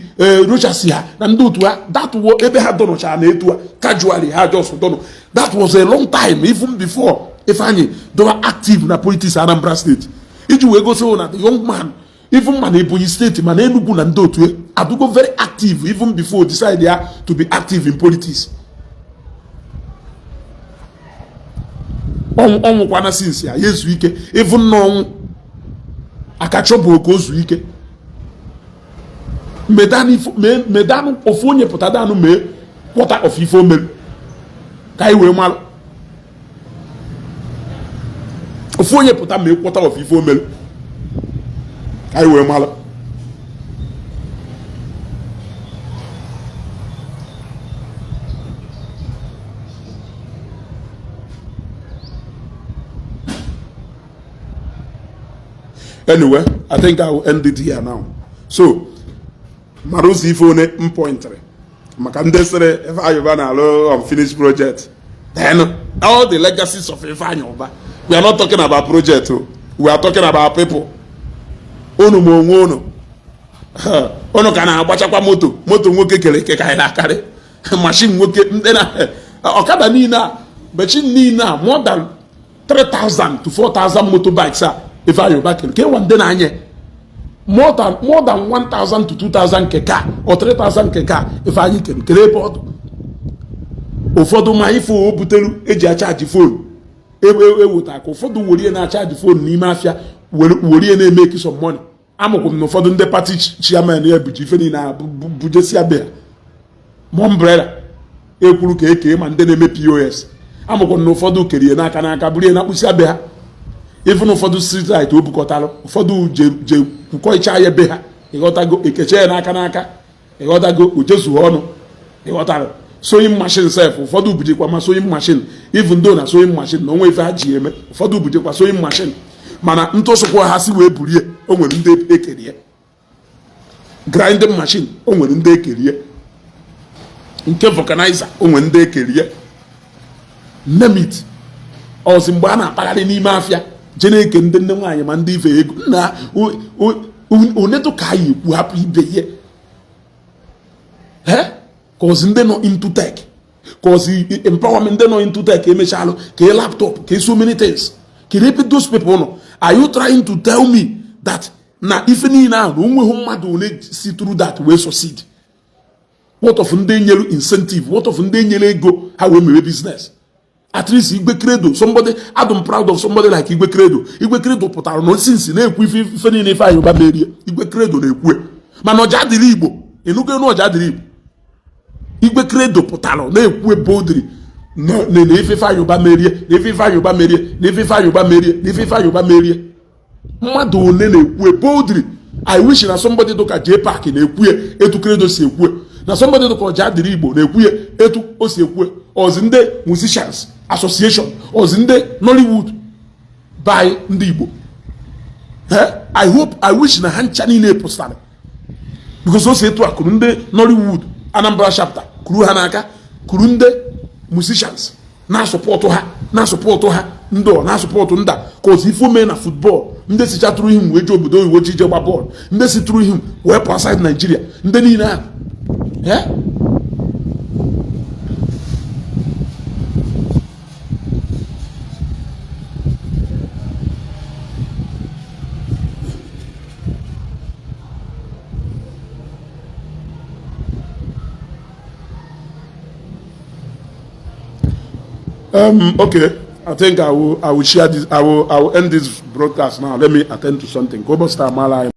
Rochasia, and Dutua, that was Ebe had done casually, had just done. That was a long time, even before Ifeanyi, they were active in the politics of Anambra State. If you go so that the young man, even man Ebonyi State, man Enugu and Dotwe, had to go very active even before decide to be active in politics. On kwana since ya yesu ike even no akachobo okozu ike medan ofu onye putada anu me quarter of ifo mel kai we mal ofu onye puta me quarter of ifo mel kai we mal Anyway, I think I will end it here now. So, Marusi phone pointer. Makandesere, if I have an unfinished project. Then, all the legacies of Ifeanyi Ubah. We are not talking about project. We are talking about people. Ono mo ono kana agbachakwa moto nwoke kere ke kai na kare. Machine nwoke ndena okada ni na machine ni na more than 3,000 to 4,000 motorbikes Ifeanyi Ubah ke one day na anye more than 1,000 to 2,000 keka or 3,000 keka Ifeanyi kere board ụfọdụ ma ifo o butelu eji charge phone ewuta ka ụfọdụ worie na charge phone n'ime afia worie na make some money amụkwụ na ụfọdụ ndị party chairman ya buji ife ni na bujesi abia umbrella ekwuru ka eke ma ndị na-eme POS amụkwụ na ụfọdụ kerie n'aka burie na kpusi abia even ụfọdụ street light o bukọtalụ ụfọdụ je kwukọicha ya be ha ịghọtago ekeche ya n'aka ịghọtago ojezuo ọnụ ịghọtalụ sewing machine self ụfọdụ bujikwa ma sewing machine even though na sewing machine na onwe ife ha ji eme ụfọdụ bujikwa sewing machine mana ntụsụkwa ha si wee burie o nwere ndị ekerie grinding machine o nwere ndị ekerie nke vulcanizer o nwere ndị ekerie nemit ọzi mgbe a na-akpagharị n'ime afịa je na-eke ndị nne nwaanyị ma ndị ife ego na oneto ka anyị ekwu hapụ ibe ihe cause ndị nọ into tech cause empowerment ndị nọ into tech emechalụ ka laptop ka so many things ka repeat those people no are you trying to tell me that na ife niile ahụ onweghị mmadụ one si through that wey succeed? What of ndị nyelu incentive? What of ndị nyelu ego ha wee mewe business? At least Igwe Credo, somebody, I'm proud of somebody like Igwe Credo. Igwe Credo pụtara no since na-ekwu ife niile Ifeanyi Ubah merie. Igwe Credo na-ekwu mana ọja dịrị Igbo enugo no ọja dịrị Igbo. Igwe Credo pụtara na-ekwu boldly na ife Ifeanyi Ubah merie, na ife Ifeanyi Ubah merie, na ife Ifeanyi Ubah merie, na ife Ifeanyi Ubah merie. Mmadụ one na-ekwu boldly. I wish na somebody doka J Park na-ekwu etu Credo si ekwu na somebody doka ọja dịrị Igbo na-ekwu etu o si ekwu ozi ndị musicians association ozi ndị Nollywood by ndị Igbo. I wish na ha ncha niile pụstara because o si etu a kuru ndị Nollywood Anambra chapter kuru ha n'aka kuru ndị musicians na-asọpọtụ ha ndị ọ na-asọpọtụ nda ka ozi ifo mee na football ndị si chatụrụ ihe wee ji obodo oyibo ji je gba bọọlụ ndị si tụrụ ihe wee pụ aside Nigeria ndị niile ahụ okay, I think I will share this. I will end this broadcast now. Let me attend to something. Go, Mala.